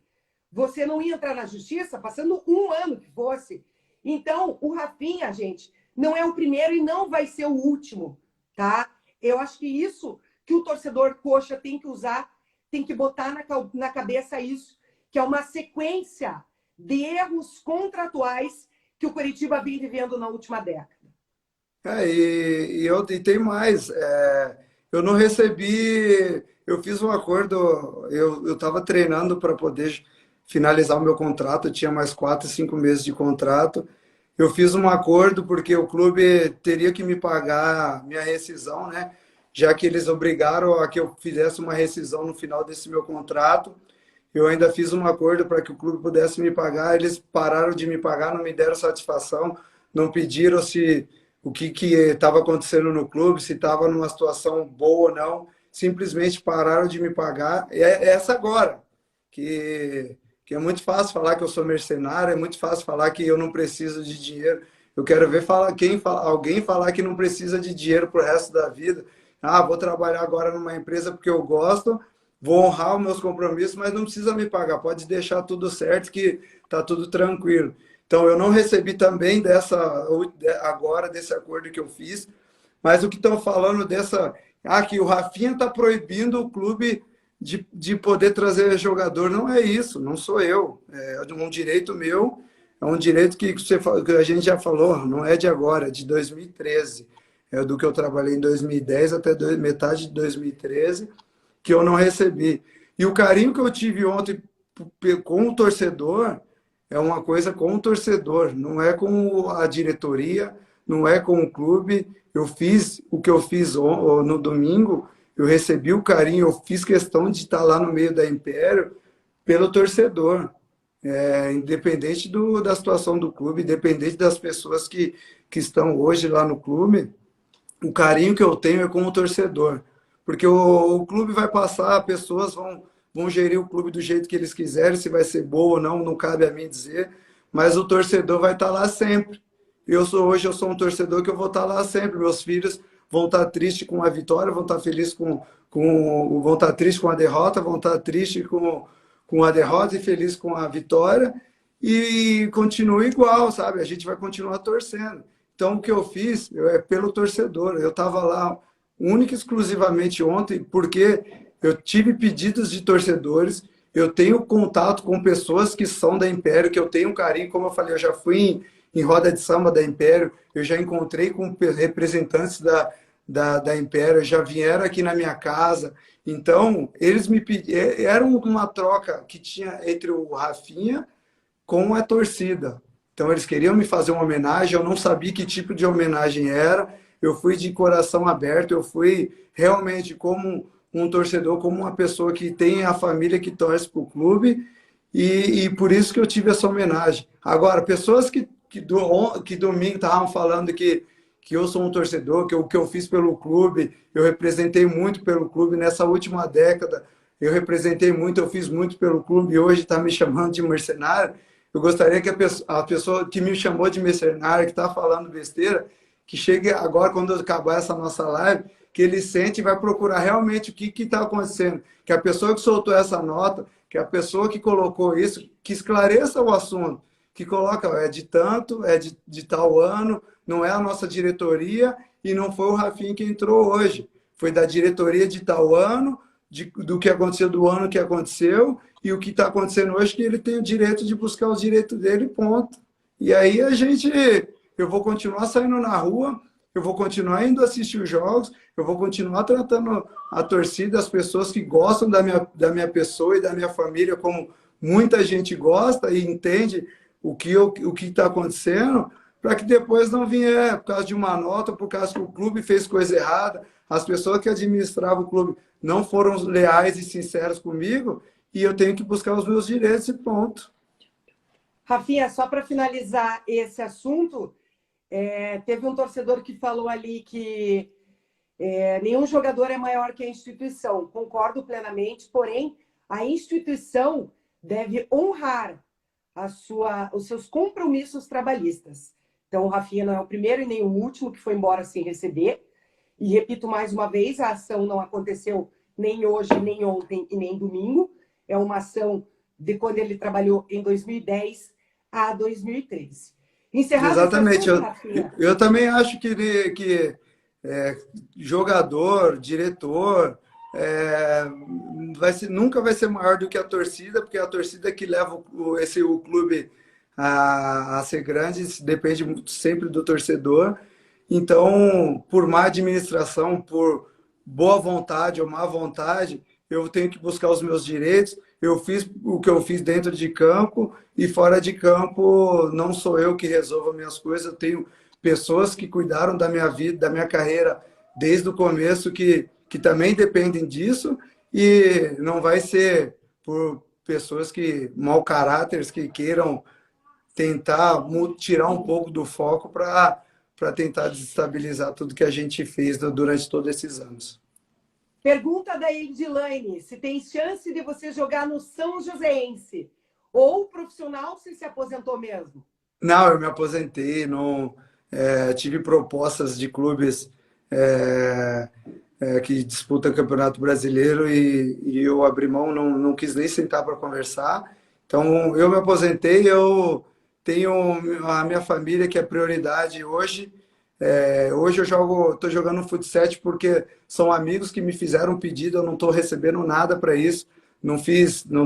[SPEAKER 1] você não ia entrar na justiça, passando 1 ano que fosse. Então, o Rafinha, gente, não é o primeiro e não vai ser o último, tá? Eu acho que isso que o torcedor coxa tem que usar, tem que botar na cabeça isso, que é uma sequência de erros contratuais que o Coritiba vem vivendo na última década.
[SPEAKER 2] E tem mais. Eu não recebi. Eu fiz um acordo. Eu estava treinando para poder finalizar o meu contrato. Eu tinha mais 4, 5 meses de contrato. Eu fiz um acordo porque o clube teria que me pagar minha rescisão, né? Já que eles obrigaram a que eu fizesse uma rescisão no final desse meu contrato. Eu ainda fiz um acordo para que o clube pudesse me pagar. Eles pararam de me pagar, não me deram satisfação, não pediram se o que estava acontecendo no clube, se estava numa situação boa ou não. Simplesmente pararam de me pagar. É essa agora, que é muito fácil falar que eu sou mercenário, é muito fácil falar que eu não preciso de dinheiro. Eu quero ver alguém falar que não precisa de dinheiro para o resto da vida. Ah, vou trabalhar agora numa empresa porque eu gosto, vou honrar os meus compromissos, mas não precisa me pagar. Pode deixar tudo certo que está tudo tranquilo. Então, eu não recebi também agora desse acordo que eu fiz, mas o que estão falando que o Rafinha está proibindo o clube de poder trazer jogador. Não é isso, não sou eu. É um direito meu, é um direito que a gente já falou, não é de agora, é de 2013. É do que eu trabalhei em 2010 até metade de 2013, que eu não recebi. E o carinho que eu tive ontem com o torcedor é uma coisa com o torcedor, não é com a diretoria, não é com o clube. Eu fiz o que eu fiz no domingo, eu recebi o carinho, eu fiz questão de estar lá no meio da Império pelo torcedor. Independente da situação do clube, independente das pessoas que estão hoje lá no clube, o carinho que eu tenho é com o torcedor. Porque o clube vai passar, pessoas vão gerir o clube do jeito que eles quiserem, se vai ser boa ou não, não cabe a mim dizer, mas o torcedor vai estar lá sempre. Hoje eu sou um torcedor que eu vou estar lá sempre. Meus filhos vão estar tristes com a vitória, vão estar felizes vão estar tristes com a derrota, vão estar tristes com a derrota e felizes com a vitória, e continua igual, sabe? A gente vai continuar torcendo. Então, o que eu fiz é pelo torcedor. Eu estava lá única e exclusivamente ontem, porque eu tive pedidos de torcedores, eu tenho contato com pessoas que são da Império, que eu tenho um carinho, como eu falei, eu já fui em roda de samba da Império, eu já encontrei com representantes da Império, já vieram aqui na minha casa. Então, eles me pediram, era uma troca que tinha entre o Rafinha com a torcida. Então, eles queriam me fazer uma homenagem, eu não sabia que tipo de homenagem era, eu fui de coração aberto, eu fui realmente como um torcedor, como uma pessoa que tem a família que torce para o clube, e por isso que eu tive essa homenagem. Agora, pessoas que domingo estavam falando que eu sou um torcedor, que o que eu fiz pelo clube, eu representei muito pelo clube nessa última década, eu representei muito, eu fiz muito pelo clube, e hoje está me chamando de mercenário. Eu gostaria que a pessoa que me chamou de mercenário, que está falando besteira, que chegue agora, quando acabar essa nossa live, que ele sente e vai procurar realmente o que está acontecendo. Que a pessoa que soltou essa nota, que a pessoa que colocou isso, que esclareça o assunto, que coloca, é de tanto, é de tal ano, não é a nossa diretoria e não foi o Rafinha que entrou hoje. Foi da diretoria de tal ano, do que aconteceu do ano que aconteceu, e o que está acontecendo hoje, que ele tem o direito de buscar os direitos dele, ponto. E aí eu vou continuar saindo na rua, eu vou continuar indo assistir os jogos, eu vou continuar tratando a torcida, as pessoas que gostam da minha pessoa e da minha família, como muita gente gosta e entende o que está acontecendo, para que depois não vier por causa de uma nota, por causa que o clube fez coisa errada, as pessoas que administravam o clube não foram leais e sinceros comigo, e eu tenho que buscar os meus direitos e pronto.
[SPEAKER 1] Rafinha, só para finalizar esse assunto, teve um torcedor que falou ali que nenhum jogador é maior que a instituição. Concordo plenamente, porém, a instituição deve honrar os seus compromissos trabalhistas. Então, o Rafinha não é o primeiro e nem o último que foi embora sem receber. E repito mais uma vez, a ação não aconteceu nem hoje, nem ontem e nem domingo. É uma ação de quando ele trabalhou em 2010 a 2013. Encerrado
[SPEAKER 2] Exatamente.
[SPEAKER 1] Assunto, Rafinha.
[SPEAKER 2] Eu também acho que jogador, diretor, é, nunca vai ser maior do que a torcida, porque a torcida que leva o clube a ser grande, depende sempre do torcedor. Então, por má administração, por boa vontade ou má vontade, eu tenho que buscar os meus direitos. Eu fiz o que eu fiz dentro de campo e fora de campo não sou eu que resolvo minhas coisas. Eu tenho pessoas que cuidaram da minha vida, da minha carreira desde o começo que também dependem disso e não vai ser por pessoas que mau caráteres que queiram tentar tirar um pouco do foco para tentar desestabilizar tudo que a gente fez durante todos esses anos.
[SPEAKER 1] Pergunta da Edilane, se tem chance de você jogar no São Joséense ou profissional, se aposentou mesmo?
[SPEAKER 2] Não, eu me aposentei, não, tive propostas de clubes que disputam Campeonato Brasileiro e eu abri mão, não quis nem sentar para conversar. Então, eu me aposentei, eu tenho a minha família que é prioridade hoje. Hoje eu estou jogando futsal porque são amigos que me fizeram um pedido, eu não estou recebendo nada para isso, não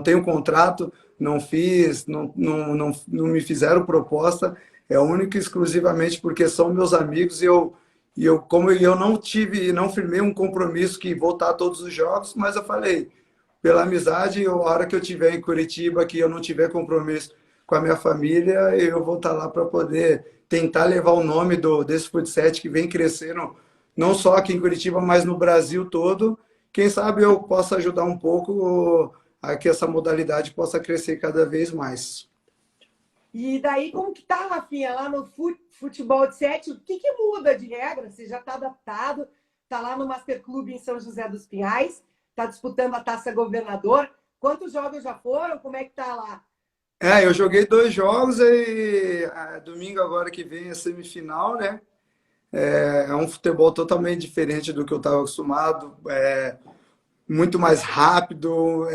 [SPEAKER 2] tenho contrato, não me fizeram proposta, é único e exclusivamente porque são meus amigos como eu não firmei um compromisso que vou estar todos os jogos, mas eu falei, pela amizade, a hora que eu estiver em Curitiba, que eu não tiver compromisso com a minha família, eu vou estar lá para poder tentar levar o nome desse futsal que vem crescendo, não só aqui em Curitiba, mas no Brasil todo. Quem sabe eu possa ajudar um pouco a que essa modalidade possa crescer cada vez mais.
[SPEAKER 1] E daí, como que tá, Rafinha, lá no futebol de 7? O que muda de regra? Você já está adaptado, está lá no Master Clube em São José dos Pinhais, está disputando a Taça Governador. Quantos jogos já foram? Como é que tá lá?
[SPEAKER 2] Eu joguei 2 jogos e domingo agora que vem é semifinal, né? É um futebol totalmente diferente do que eu estava acostumado, muito mais rápido,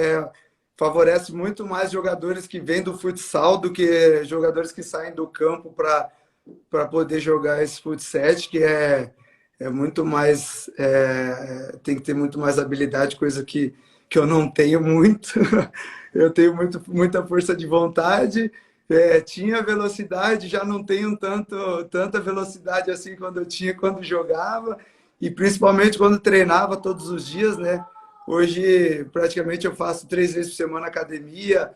[SPEAKER 2] favorece muito mais jogadores que vêm do futsal do que jogadores que saem do campo para poder jogar esse futsal, que é muito mais, tem que ter muito mais habilidade, coisa que eu não tenho muito. Eu tenho muita força de vontade, tinha velocidade, já não tenho tanta velocidade assim quando jogava, e principalmente quando treinava todos os dias, né? Hoje, praticamente, eu faço 3 vezes por semana academia,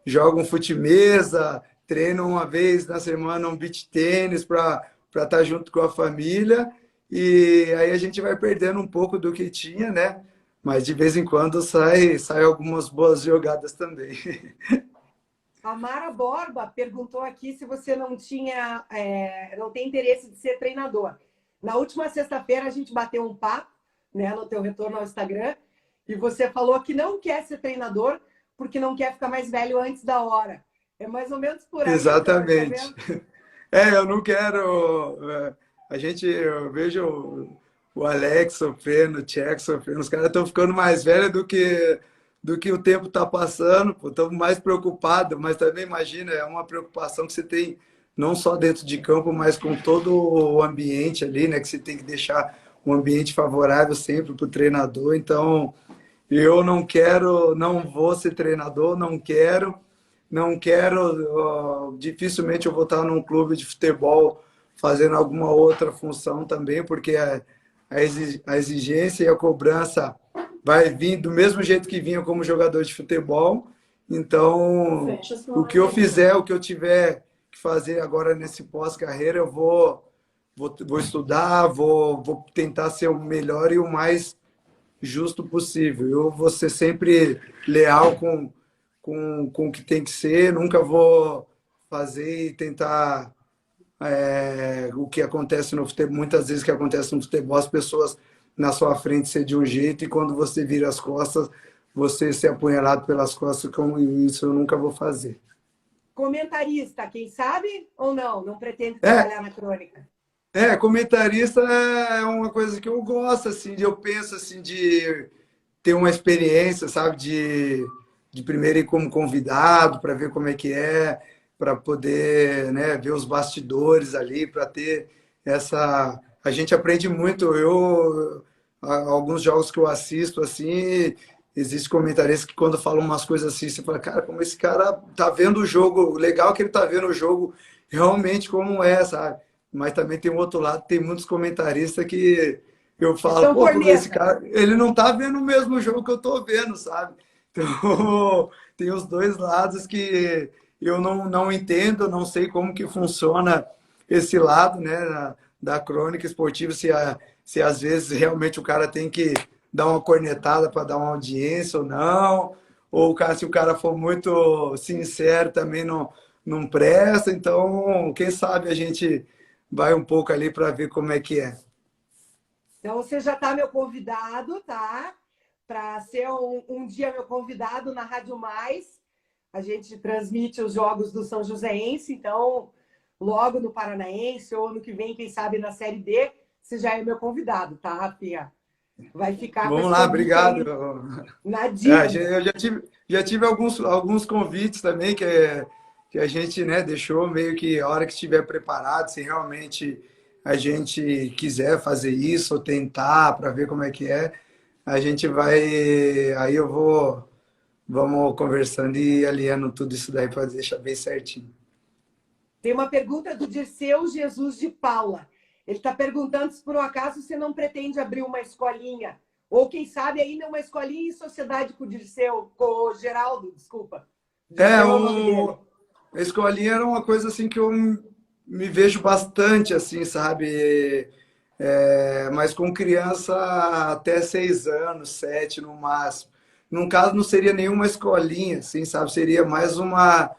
[SPEAKER 2] jogo um fute-mesa, treino uma vez na semana um beach tênis para estar junto com a família, e aí a gente vai perdendo um pouco do que tinha, né? Mas de vez em quando sai algumas boas jogadas também.
[SPEAKER 1] A Mara Borba perguntou aqui se você não tem interesse de ser treinador. Na última sexta-feira a gente bateu um papo, né, no teu retorno ao Instagram, e você falou que não quer ser treinador porque não quer ficar mais velho antes da hora. É mais ou menos por aí.
[SPEAKER 2] Exatamente. Eu não quero. Eu vejo o Alex sofrendo, o Tchek sofrendo, os caras estão ficando mais velhos do que o tempo está passando, estão mais preocupados, mas também imagina, é uma preocupação que você tem não só dentro de campo, mas com todo o ambiente ali, né? Que você tem que deixar um ambiente favorável sempre para o treinador. Então, eu não vou ser treinador, não quero, dificilmente eu vou estar num clube de futebol fazendo alguma outra função também, porque a exigência e a cobrança vai vir do mesmo jeito que vinha como jogador de futebol. Então, o que eu fizer, o que eu tiver que fazer agora nesse pós-carreira, eu vou estudar, vou tentar ser o melhor e o mais justo possível. Eu vou ser sempre leal com o que tem que ser, nunca vou fazer e tentar o que acontece no futebol. Muitas vezes o que acontece no futebol, as pessoas na sua frente ser de um jeito e quando você vira as costas, você ser apunhalado pelas costas, como isso eu nunca vou fazer.
[SPEAKER 1] Comentarista, quem sabe ou não? Não pretende trabalhar na crônica?
[SPEAKER 2] Comentarista é uma coisa que eu gosto, assim, eu penso assim, de ter uma experiência, sabe, de primeiro ir como convidado, para ver como é que para poder, né, ver os bastidores ali, para ter essa... A gente aprende muito, alguns jogos que eu assisto, assim, existe comentarista que quando falam umas coisas assim, você fala, cara, como esse cara tá vendo o jogo, legal que ele tá vendo o jogo realmente como é, sabe? Mas também tem um outro lado, tem muitos comentaristas que eu
[SPEAKER 1] Que
[SPEAKER 2] falo,
[SPEAKER 1] são
[SPEAKER 2] pô, porque esse
[SPEAKER 1] corneta.
[SPEAKER 2] cara, ele não tá vendo o mesmo jogo que eu tô vendo, sabe? Então, tem os dois lados que eu não entendo, não sei como que funciona esse lado, né, da crônica esportiva, se às vezes realmente o cara tem que dar uma cornetada para dar uma audiência ou não, ou se o cara for muito sincero também não presta. Então, quem sabe a gente vai um pouco ali para ver como é que é.
[SPEAKER 1] Então, você já está meu convidado, tá? Para ser um dia meu convidado na Rádio Mais. A gente transmite os jogos do São Joséense, então, logo no Paranaense, ou ano que vem, quem sabe na Série D, você já é meu convidado, tá, Rafinha? Vai ficar com
[SPEAKER 2] Vamos
[SPEAKER 1] esse
[SPEAKER 2] lá,
[SPEAKER 1] convite
[SPEAKER 2] obrigado.
[SPEAKER 1] aí na
[SPEAKER 2] É,
[SPEAKER 1] dívida.
[SPEAKER 2] eu já tive alguns convites também que a gente, né, deixou meio que a hora que estiver preparado, se realmente a gente quiser fazer isso ou tentar para ver como é que é, a gente vai, aí vamos conversando e alinhando tudo isso daí para deixar bem certinho.
[SPEAKER 1] Tem uma pergunta do Dirceu Jesus de Paula. Ele está perguntando se por um acaso você não pretende abrir uma escolinha. Ou quem sabe ainda uma escolinha em sociedade com o Dirceu, com o Geraldo, desculpa.
[SPEAKER 2] É,
[SPEAKER 1] Dirceu é o nome dele.
[SPEAKER 2] a escolinha era uma coisa assim que eu me vejo bastante, assim, sabe? É, mas com criança até 6 anos, 7 no máximo. No caso, não seria nenhuma escolinha, assim, sabe? Seria mais uma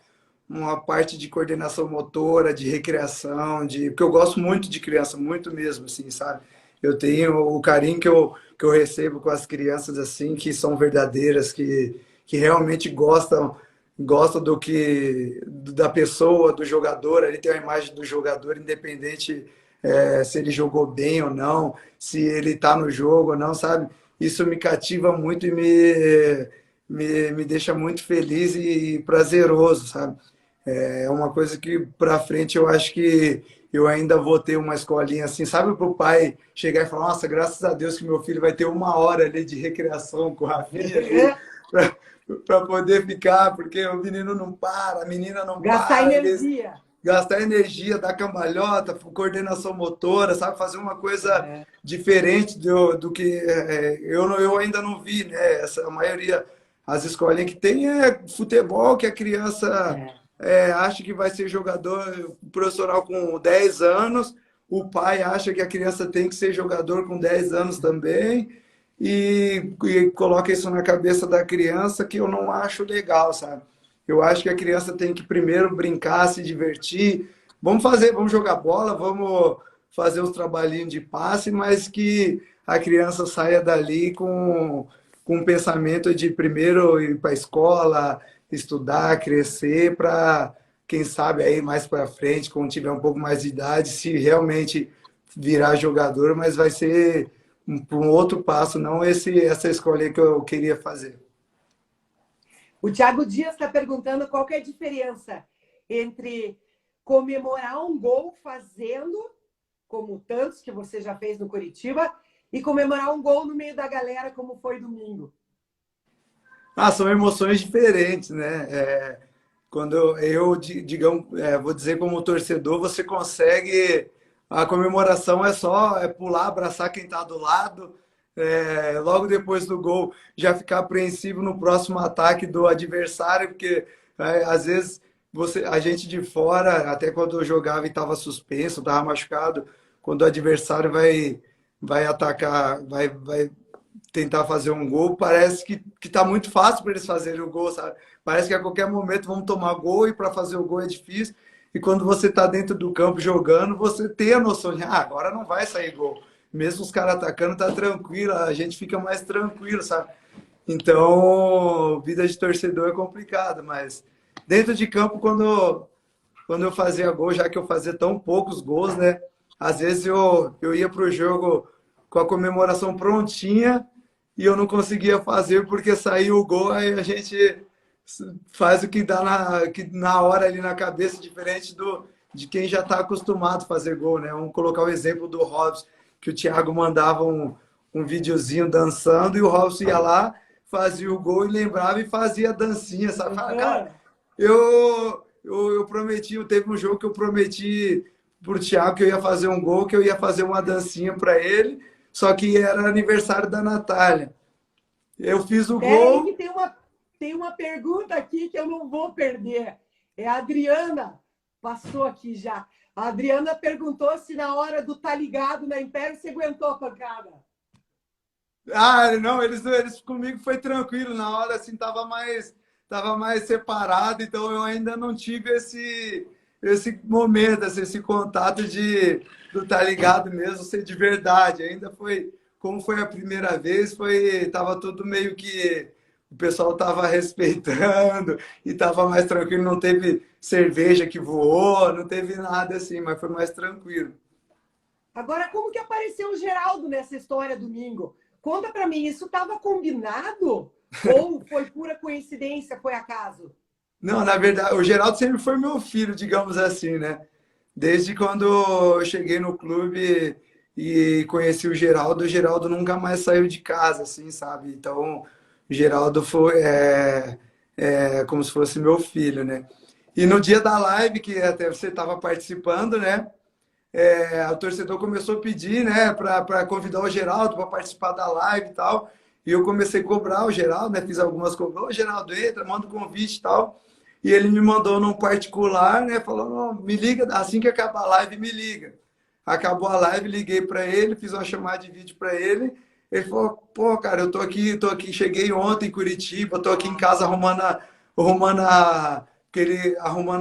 [SPEAKER 2] parte de coordenação motora, de recreação, porque eu gosto muito de criança, muito mesmo, assim, sabe? Eu tenho o carinho que eu recebo com as crianças, assim, que são verdadeiras, que realmente gostam da pessoa, do jogador, ali tem a imagem do jogador, independente se ele jogou bem ou não, se ele está no jogo ou não, sabe? Isso me cativa muito e me deixa muito feliz e prazeroso, sabe? É uma coisa que para frente eu acho que eu ainda vou ter uma escolinha assim, sabe, para o pai chegar e falar, nossa, graças a Deus que meu filho vai ter 1 hora ali de recreação com o Rafinha ali, para poder ficar, porque o menino não para, a menina não
[SPEAKER 1] Gastar
[SPEAKER 2] para, eles
[SPEAKER 1] energia.
[SPEAKER 2] gastar energia, dar cambalhota, coordenação motora, sabe, fazer uma coisa
[SPEAKER 1] É,
[SPEAKER 2] diferente do que eu ainda não vi, né? A maioria, as escolinhas que tem é futebol, que a criança
[SPEAKER 1] é.
[SPEAKER 2] acha que vai ser jogador profissional com 10 anos, o pai acha que a criança tem que ser jogador com 10 anos também, e coloca isso na cabeça da criança que eu não acho legal, sabe? Eu acho que a criança tem que primeiro brincar, se divertir. Vamos jogar bola, vamos fazer os trabalhinhos de passe, mas que a criança saia dali com um pensamento de primeiro ir para a escola, estudar, crescer, para, quem sabe, aí mais para frente, quando tiver um pouco mais de idade, se realmente virar jogador, mas vai ser para um outro passo, não essa escolha que eu queria fazer.
[SPEAKER 1] O Thiago Dias está perguntando qual que é a diferença entre comemorar um gol fazendo, como tantos que você já fez no Curitiba, e comemorar um gol no meio da galera, como foi domingo.
[SPEAKER 2] Ah, são emoções diferentes, né? Quando digamos, vou dizer como torcedor, você consegue. A comemoração é só pular, abraçar quem está do lado, logo depois do gol já ficar apreensivo no próximo ataque do adversário, porque às vezes a gente de fora, até quando eu jogava e estava suspenso, estava machucado, quando o adversário vai atacar, vai tentar fazer um gol, parece que tá muito fácil para eles fazerem o gol, sabe? Parece que a qualquer momento vão tomar gol e para fazer o gol é difícil. E quando você está dentro do campo jogando, você tem a noção de, agora não vai sair gol. Mesmo os caras atacando, tá tranquilo, a gente fica mais tranquilo, sabe? Então, vida de torcedor é complicado, mas dentro de campo, quando eu fazia gol, já que eu fazia tão poucos gols, né? Às vezes eu ia pro jogo com a comemoração prontinha e eu não conseguia fazer porque saiu o gol, aí a gente faz o que dá na hora ali na cabeça, diferente de quem já está acostumado a fazer gol, né? Vamos colocar o exemplo do Robson, que o Thiago mandava um videozinho dançando e o Robson ia lá, fazia o gol e lembrava e fazia a dancinha, sabe? Fala, cara,
[SPEAKER 1] Aham.
[SPEAKER 2] eu prometi, teve um jogo que eu prometi pro Thiago que eu ia fazer um gol, que eu ia fazer uma dancinha para ele, só que era aniversário da Natália. Eu fiz o
[SPEAKER 1] Espera aí que
[SPEAKER 2] gol.
[SPEAKER 1] tem uma pergunta aqui que eu não vou perder. É a Adriana, passou aqui já. A Adriana perguntou se na hora do tá ligado na Império você aguentou a pancada.
[SPEAKER 2] Ah, não, eles comigo foi tranquilo, na hora assim tava mais separado, então eu ainda não tive esse momento, assim, esse contato de do tá ligado mesmo ser de verdade. Ainda foi, como foi a primeira vez, tava tudo meio que o pessoal tava respeitando e tava mais tranquilo, não teve cerveja que voou, não teve nada assim, mas foi mais tranquilo.
[SPEAKER 1] Agora, como que apareceu o Geraldo nessa história domingo? Conta para mim, isso estava combinado? Ou foi pura coincidência, foi acaso?
[SPEAKER 2] Não, na verdade, o Geraldo sempre foi meu filho, digamos assim, né? Desde quando eu cheguei no clube e conheci o Geraldo nunca mais saiu de casa, assim, sabe? Então, o Geraldo como se fosse meu filho, né? E no dia da live, que até você estava participando, né? O torcedor começou a pedir, né, para convidar o Geraldo para participar da live e tal. E eu comecei a cobrar o Geraldo, né? Fiz algumas cobranças. Ô, Geraldo, entra, manda um convite e tal. E ele me mandou num particular, né? Falou, não, me liga, assim que acabar a live, me liga. Acabou a live, liguei para ele, fiz uma chamada de vídeo para ele. Ele falou, pô, cara, eu tô aqui, cheguei ontem em Curitiba, tô aqui em casa arrumando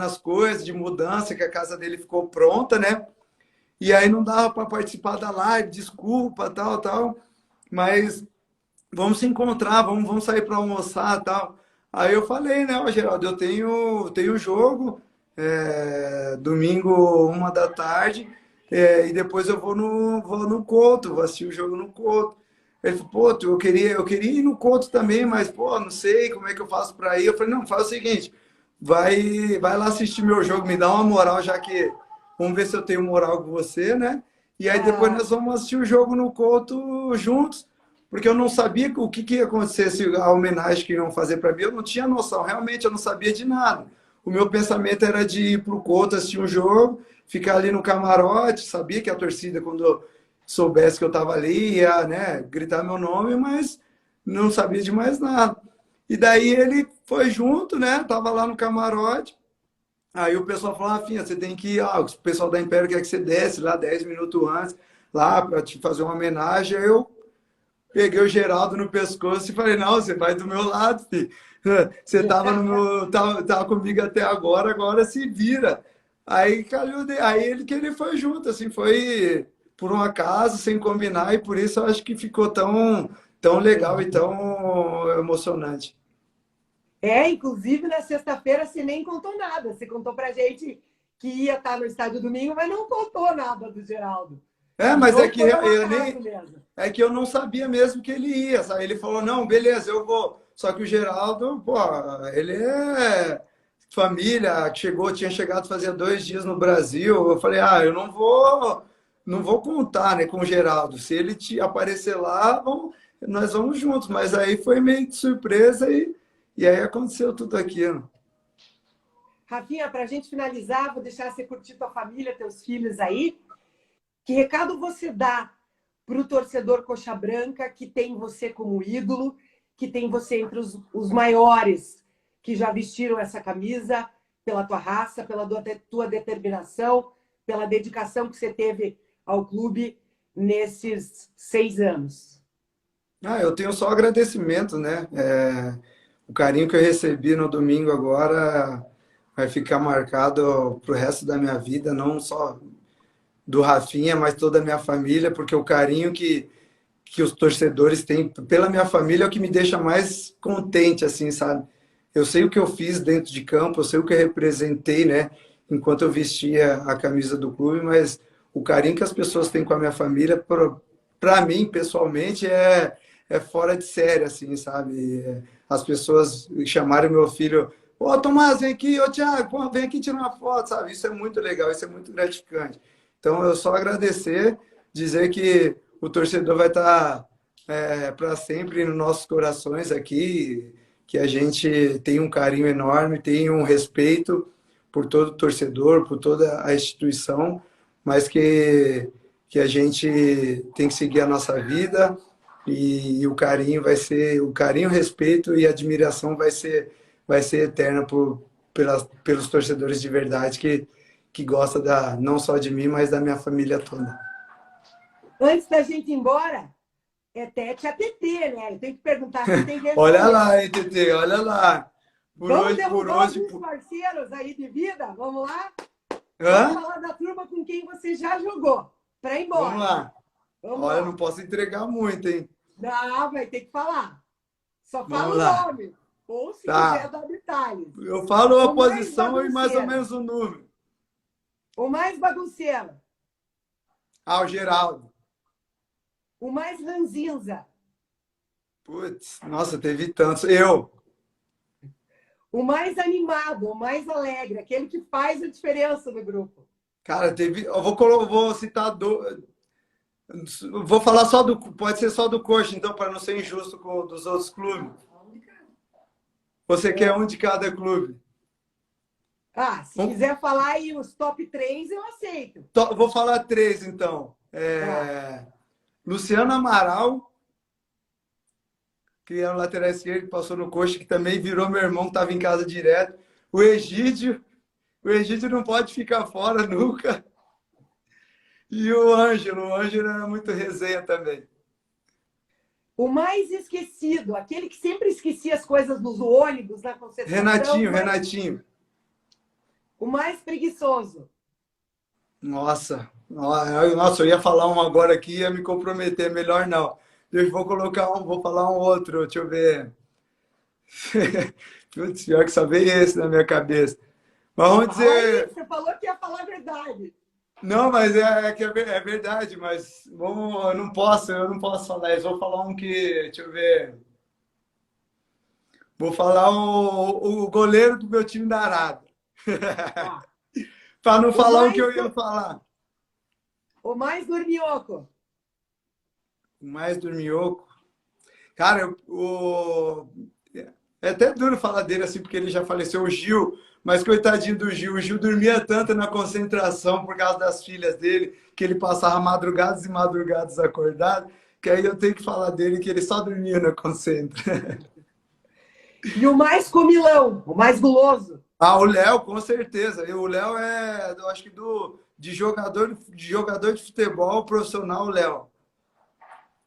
[SPEAKER 2] as coisas de mudança, que a casa dele ficou pronta, né? E aí não dava para participar da live, desculpa, tal, tal. Mas vamos se encontrar, vamos sair para almoçar, tal. Aí eu falei, né, ó, Geraldo, tenho jogo, domingo, 1 da tarde, e depois eu vou no Couto, vou assistir o jogo no Couto. Ele falou, pô, eu queria ir no Couto também, mas, pô, não sei como é que eu faço para ir. Eu falei, não, faz o seguinte, vai lá assistir meu jogo, me dá uma moral, já que vamos ver se eu tenho moral com você, né? E aí depois
[SPEAKER 1] Ah,
[SPEAKER 2] nós vamos assistir o jogo no Couto juntos, porque eu não sabia o que ia acontecer, se a homenagem que iam fazer para mim, eu não tinha noção, realmente eu não sabia de nada. O meu pensamento era de ir para o Couto assistir um jogo, ficar ali no camarote, sabia que a torcida, quando soubesse que eu estava ali, ia, né, gritar meu nome, mas não sabia de mais nada. E daí ele foi junto, né, tava lá no camarote, aí o pessoal falou, Rafinha, você tem que ir, o pessoal da Império quer que você desce lá 10 minutos antes, lá para te fazer uma homenagem. Aí eu peguei o Geraldo no pescoço e falei, não, você vai do meu lado, filho. Você tava comigo até agora, agora se vira. Aí calhou, aí ele que ele foi junto, assim, foi por um acaso, sem combinar, e por isso eu acho que ficou tão legal e tão emocionante.
[SPEAKER 1] inclusive na sexta-feira você nem contou nada. Você contou pra gente que ia estar no estádio domingo, mas não contou nada do Geraldo.
[SPEAKER 2] Mas é
[SPEAKER 1] Então
[SPEAKER 2] que
[SPEAKER 1] foi um
[SPEAKER 2] eu
[SPEAKER 1] acaso
[SPEAKER 2] nem,
[SPEAKER 1] mesmo.
[SPEAKER 2] é que eu não sabia mesmo que ele ia, sabe? Ele falou, não, beleza, eu vou. Só que o Geraldo, pô, ele é família, tinha chegado fazia 2 dias no Brasil. Eu falei, eu não vou contar, né, com o Geraldo. Se ele te aparecer lá, nós vamos juntos. Mas aí foi meio de surpresa e aí aconteceu tudo aquilo.
[SPEAKER 1] Rafinha, para a gente finalizar, vou deixar você curtir tua família, teus filhos aí. Que recado você dá para o torcedor coxa branca que tem você como ídolo, que tem você entre os maiores que já vestiram essa camisa, pela tua raça, pela tua determinação, pela dedicação que você teve ao clube nesses 6 anos?
[SPEAKER 2] Eu tenho só agradecimento, né? O carinho que eu recebi no domingo agora vai ficar marcado pro resto da minha vida, não só do Rafinha, mas toda a minha família, porque o carinho que os torcedores têm pela minha família é o que me deixa mais contente, assim, sabe? Eu sei o que eu fiz dentro de campo, eu sei o que eu representei, né? Enquanto eu vestia a camisa do clube, mas o carinho que as pessoas têm com a minha família, para mim, pessoalmente, é fora de série, assim, sabe? As pessoas chamarem meu filho, ô Tomás, vem aqui, ô Thiago, pô, vem aqui tirar uma foto, sabe? Isso é muito legal, isso é muito gratificante. Então, eu só agradecer, dizer que o torcedor vai estar para sempre nos nossos corações aqui, que a gente tem um carinho enorme, tem um respeito por todo torcedor, por toda a instituição, mas que a gente tem que seguir a nossa vida e o carinho vai ser, o carinho, o respeito e a admiração vai ser eterna pelos torcedores de verdade que gostam não só de mim, mas da minha família toda.
[SPEAKER 1] Antes da gente ir embora, é tete a TT, né? Eu tenho que perguntar se tem que
[SPEAKER 2] Olha lá, hein, TT, olha lá.
[SPEAKER 1] Vamos derrubar alguns parceiros aí de vida? Vamos lá?
[SPEAKER 2] Hã?
[SPEAKER 1] Vamos falar da turma com quem você já jogou, para ir embora.
[SPEAKER 2] Vamos lá.
[SPEAKER 1] Vamos
[SPEAKER 2] Olha,
[SPEAKER 1] lá.
[SPEAKER 2] não posso entregar muito, hein?
[SPEAKER 1] Não, vai ter que falar. Só fala
[SPEAKER 2] Vamos
[SPEAKER 1] o
[SPEAKER 2] lá.
[SPEAKER 1] nome. Ou se
[SPEAKER 2] Tá.
[SPEAKER 1] quiser dar detalhes.
[SPEAKER 2] Eu falo a
[SPEAKER 1] O mais
[SPEAKER 2] posição e mais ou
[SPEAKER 1] bagunceiro.
[SPEAKER 2] menos o número.
[SPEAKER 1] O mais bagunceiro.
[SPEAKER 2] Ah, o Geraldo.
[SPEAKER 1] O mais ranzinza.
[SPEAKER 2] Putz, nossa, teve tantos. Eu.
[SPEAKER 1] O mais animado, o mais alegre. Aquele que faz a diferença no grupo.
[SPEAKER 2] Cara, teve. Vou citar vou falar só do. Pode ser só do Coxa, então, para não ser injusto com dos outros clubes. Você quer um de cada clube?
[SPEAKER 1] Ah, se quiser falar aí os top 3, eu aceito.
[SPEAKER 2] Vou falar 3, então. Luciano Amaral, que é o lateral esquerdo, que passou no Coxa, que também virou meu irmão, que estava em casa direto. O Egídio não pode ficar fora nunca. E o Ângelo era muito resenha também.
[SPEAKER 1] O mais esquecido, aquele que sempre esquecia as coisas nos ônibus, na concentração.
[SPEAKER 2] Renatinho.
[SPEAKER 1] O mais preguiçoso.
[SPEAKER 2] Nossa, eu ia falar um agora aqui, ia me comprometer, melhor não. Eu vou falar um outro, deixa eu ver. Putz, pior que só veio esse na minha cabeça. Mas vamos dizer...
[SPEAKER 1] Aí, você falou que ia falar a verdade.
[SPEAKER 2] Não, mas é verdade, mas eu não posso falar isso. Vou falar um que, deixa eu ver. Vou falar o goleiro do meu time da Arábia.
[SPEAKER 1] Tá.
[SPEAKER 2] Para não falar o que eu ia falar.
[SPEAKER 1] O mais dorminhoco.
[SPEAKER 2] O mais dorminhoco. Cara, é até duro falar dele assim, porque ele já faleceu, o Gil. Mas coitadinho do Gil. O Gil dormia tanto na concentração por causa das filhas dele, que ele passava madrugadas e madrugadas acordado, que aí eu tenho que falar dele, que ele só dormia na concentra.
[SPEAKER 1] E o mais comilão, o mais guloso.
[SPEAKER 2] Ah, o Léo, com certeza. O Léo eu acho que de jogador de futebol profissional, o Léo.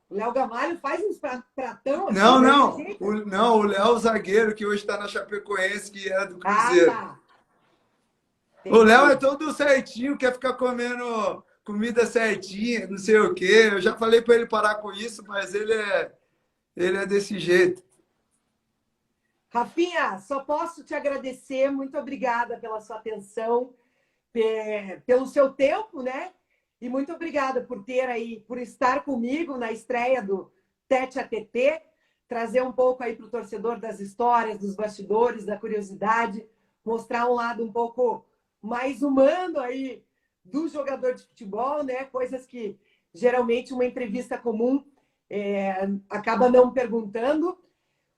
[SPEAKER 1] O Léo Gamalho faz uns pratão assim.
[SPEAKER 2] Não, o Léo zagueiro, que hoje está na Chapecoense, que era do Cruzeiro.
[SPEAKER 1] Ah, tá.
[SPEAKER 2] O Léo é todo certinho, quer ficar comendo comida certinha, não sei o quê. Eu já falei para ele parar com isso, mas ele é desse jeito.
[SPEAKER 1] Rafinha, só posso te agradecer. Muito obrigada pela sua atenção, pelo seu tempo, né? E muito obrigada por estar comigo na estreia do Tete a TT, trazer um pouco aí para o torcedor das histórias, dos bastidores, da curiosidade, mostrar um lado um pouco mais humano aí do jogador de futebol, né? Coisas que geralmente uma entrevista comum acaba não perguntando.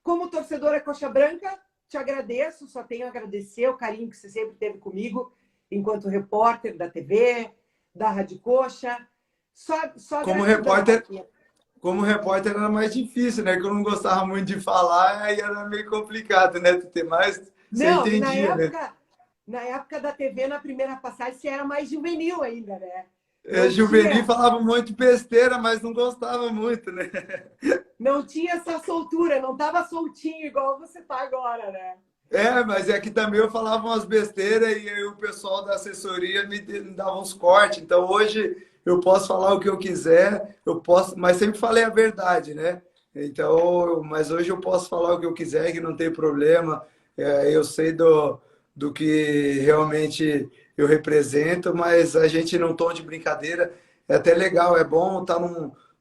[SPEAKER 1] Como torcedora coxa branca, te agradeço, só tenho a agradecer o carinho que você sempre teve comigo, enquanto repórter da TV, da Rádio Coxa. Só
[SPEAKER 2] como repórter era mais difícil, né? Que eu não gostava muito de falar, aí era meio complicado, né? Tu ter mais, você entendia, né?
[SPEAKER 1] Na época da TV, na primeira passagem, você era mais juvenil ainda, né?
[SPEAKER 2] Juvenil falava um monte de besteira, mas não gostava muito, né?
[SPEAKER 1] Não tinha essa soltura, não estava soltinho igual você está agora, né?
[SPEAKER 2] Mas é que também eu falava umas besteiras e aí o pessoal da assessoria me dava uns cortes. Então hoje eu posso falar o que eu quiser, mas sempre falei a verdade, né? Então, mas hoje eu posso falar o que eu quiser, que não tem problema. Eu sei do que realmente eu represento, mas a gente num tom de brincadeira é até legal, é bom estar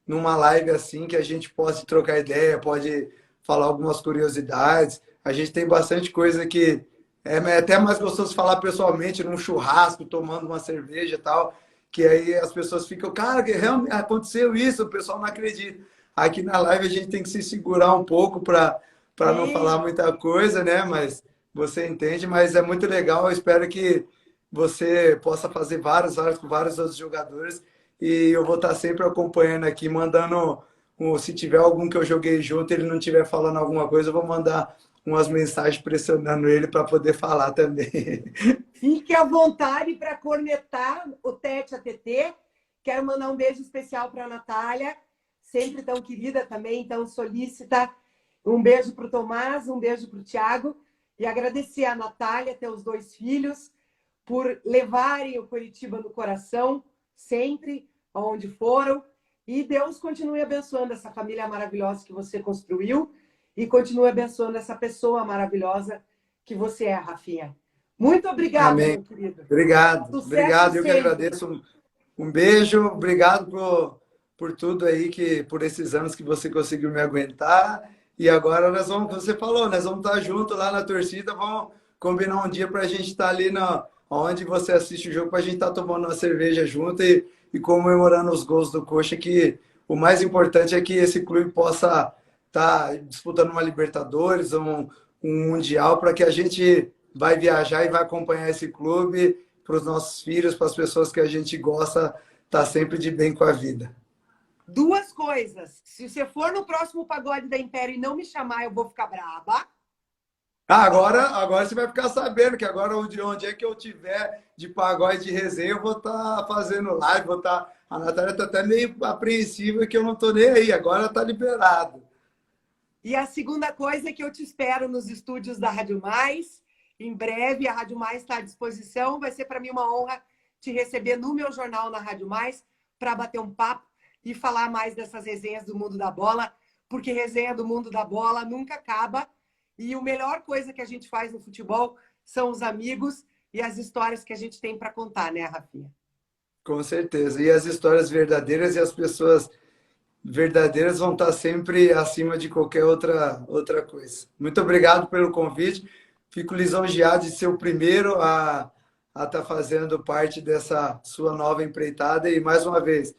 [SPEAKER 2] numa live assim que a gente pode trocar ideia, pode falar algumas curiosidades. A gente tem bastante coisa que é até mais gostoso falar pessoalmente, num churrasco, tomando uma cerveja e tal, que aí as pessoas ficam, cara, que realmente aconteceu isso, o pessoal não acredita. Aqui na live a gente tem que se segurar um pouco para não falar muita coisa, né? Mas você entende, mas é muito legal. Eu espero que você possa fazer vários com vários outros jogadores. E eu vou estar sempre acompanhando aqui, mandando, se tiver algum que eu joguei junto, ele não estiver falando alguma coisa, eu vou mandar umas mensagens pressionando ele para poder falar também.
[SPEAKER 1] Fique à vontade para cornetar o Tete a TT. Quero mandar um beijo especial para a Natália, sempre tão querida também, tão solícita. Um beijo para o Tomás, um beijo para o Thiago. E agradecer a Natália, teus 2 filhos, por levarem o Curitiba no coração, sempre, aonde foram. E Deus continue abençoando essa família maravilhosa que você construiu e continue abençoando essa pessoa maravilhosa que você é, Rafinha. Muito obrigada,
[SPEAKER 2] Amém.
[SPEAKER 1] meu querido.
[SPEAKER 2] Obrigado.
[SPEAKER 1] Sucesso
[SPEAKER 2] Obrigado. Eu que
[SPEAKER 1] sempre.
[SPEAKER 2] agradeço. Um beijo. Obrigado por tudo aí, por esses anos que você conseguiu me aguentar. E agora nós vamos, como você falou, nós vamos estar juntos lá na torcida, vamos combinar um dia para a gente estar ali onde você assiste o jogo, para a gente estar tomando uma cerveja junto e comemorando os gols do Coxa, que o mais importante é que esse clube possa estar disputando uma Libertadores, um Mundial, para que a gente vai viajar e vai acompanhar esse clube para os nossos filhos, para as pessoas que a gente gosta, estar sempre de bem com a vida.
[SPEAKER 1] 2 coisas. Se você for no próximo pagode da Império e não me chamar, eu vou ficar braba.
[SPEAKER 2] Agora você vai ficar sabendo que agora onde é que eu tiver de pagode de resenha, eu vou estar fazendo live, a Natália está até meio apreensiva que eu não estou nem aí, agora está liberado.
[SPEAKER 1] E a segunda coisa é que eu te espero nos estúdios da Rádio Mais. Em breve, a Rádio Mais está à disposição. Vai ser para mim uma honra te receber no meu jornal na Rádio Mais para bater um papo e falar mais dessas resenhas do mundo da bola, porque resenha do mundo da bola nunca acaba. E a melhor coisa que a gente faz no futebol são os amigos e as histórias que a gente tem para contar, né, Rafinha?
[SPEAKER 2] Com certeza. E as histórias verdadeiras e as pessoas verdadeiras vão estar sempre acima de qualquer outra coisa. Muito obrigado pelo convite. Fico lisonjeado de ser o primeiro a estar fazendo parte dessa sua nova empreitada. E, mais uma vez,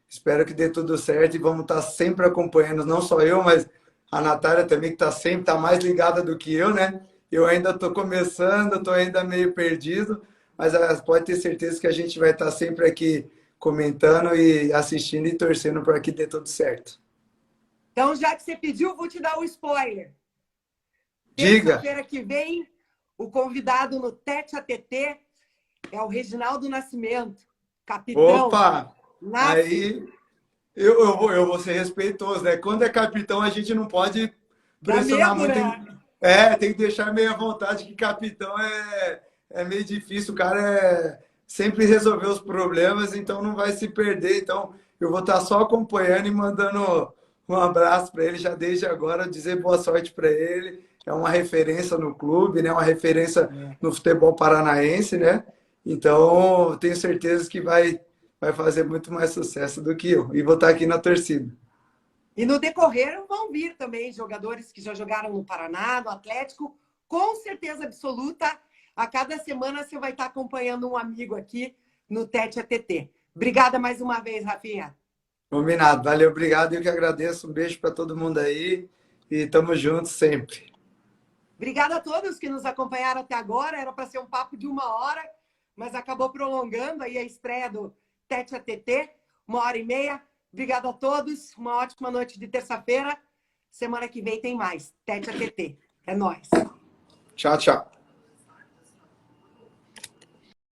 [SPEAKER 2] espero que dê tudo certo e vamos estar sempre acompanhando, não só eu, mas a Natália também, que está mais ligada do que eu, né? Eu ainda estou começando, estou ainda meio perdido, mas pode ter certeza que a gente vai estar sempre aqui comentando e assistindo e torcendo para que dê tudo certo.
[SPEAKER 1] Então, já que você pediu, vou te dar um spoiler.
[SPEAKER 2] Diga.
[SPEAKER 1] Terça-feira que vem, o convidado no Tete a TT é o Reginaldo Nascimento, capitão.
[SPEAKER 2] Opa!
[SPEAKER 1] Nasce.
[SPEAKER 2] Aí eu vou ser respeitoso, né? Quando é capitão, a gente não pode pressionar
[SPEAKER 1] medo,
[SPEAKER 2] muito.
[SPEAKER 1] né?
[SPEAKER 2] Tem que deixar meio à vontade, que capitão é meio difícil. O cara sempre resolver os problemas, então não vai se perder. Então eu vou estar só acompanhando e mandando um abraço para ele já desde agora, dizer boa sorte para ele. É uma referência no clube, né? Uma referência no futebol paranaense, né? Então tenho certeza que vai fazer muito mais sucesso do que eu. E vou estar aqui na torcida.
[SPEAKER 1] E no decorrer vão vir também jogadores que já jogaram no Paraná, no Atlético, com certeza absoluta. A cada semana você vai estar acompanhando um amigo aqui no Tete a TT. Obrigada mais uma vez, Rafinha.
[SPEAKER 2] Combinado. Valeu, obrigado. Eu que agradeço. Um beijo para todo mundo aí. E estamos juntos sempre.
[SPEAKER 1] Obrigada a todos que nos acompanharam até agora. Era para ser um papo de 1 hora, mas acabou prolongando aí a estreia do Tete a TT, 1h30. Obrigada a todos. Uma ótima noite de terça-feira. Semana que vem tem mais. Tete a TT. É nóis.
[SPEAKER 2] Tchau, tchau.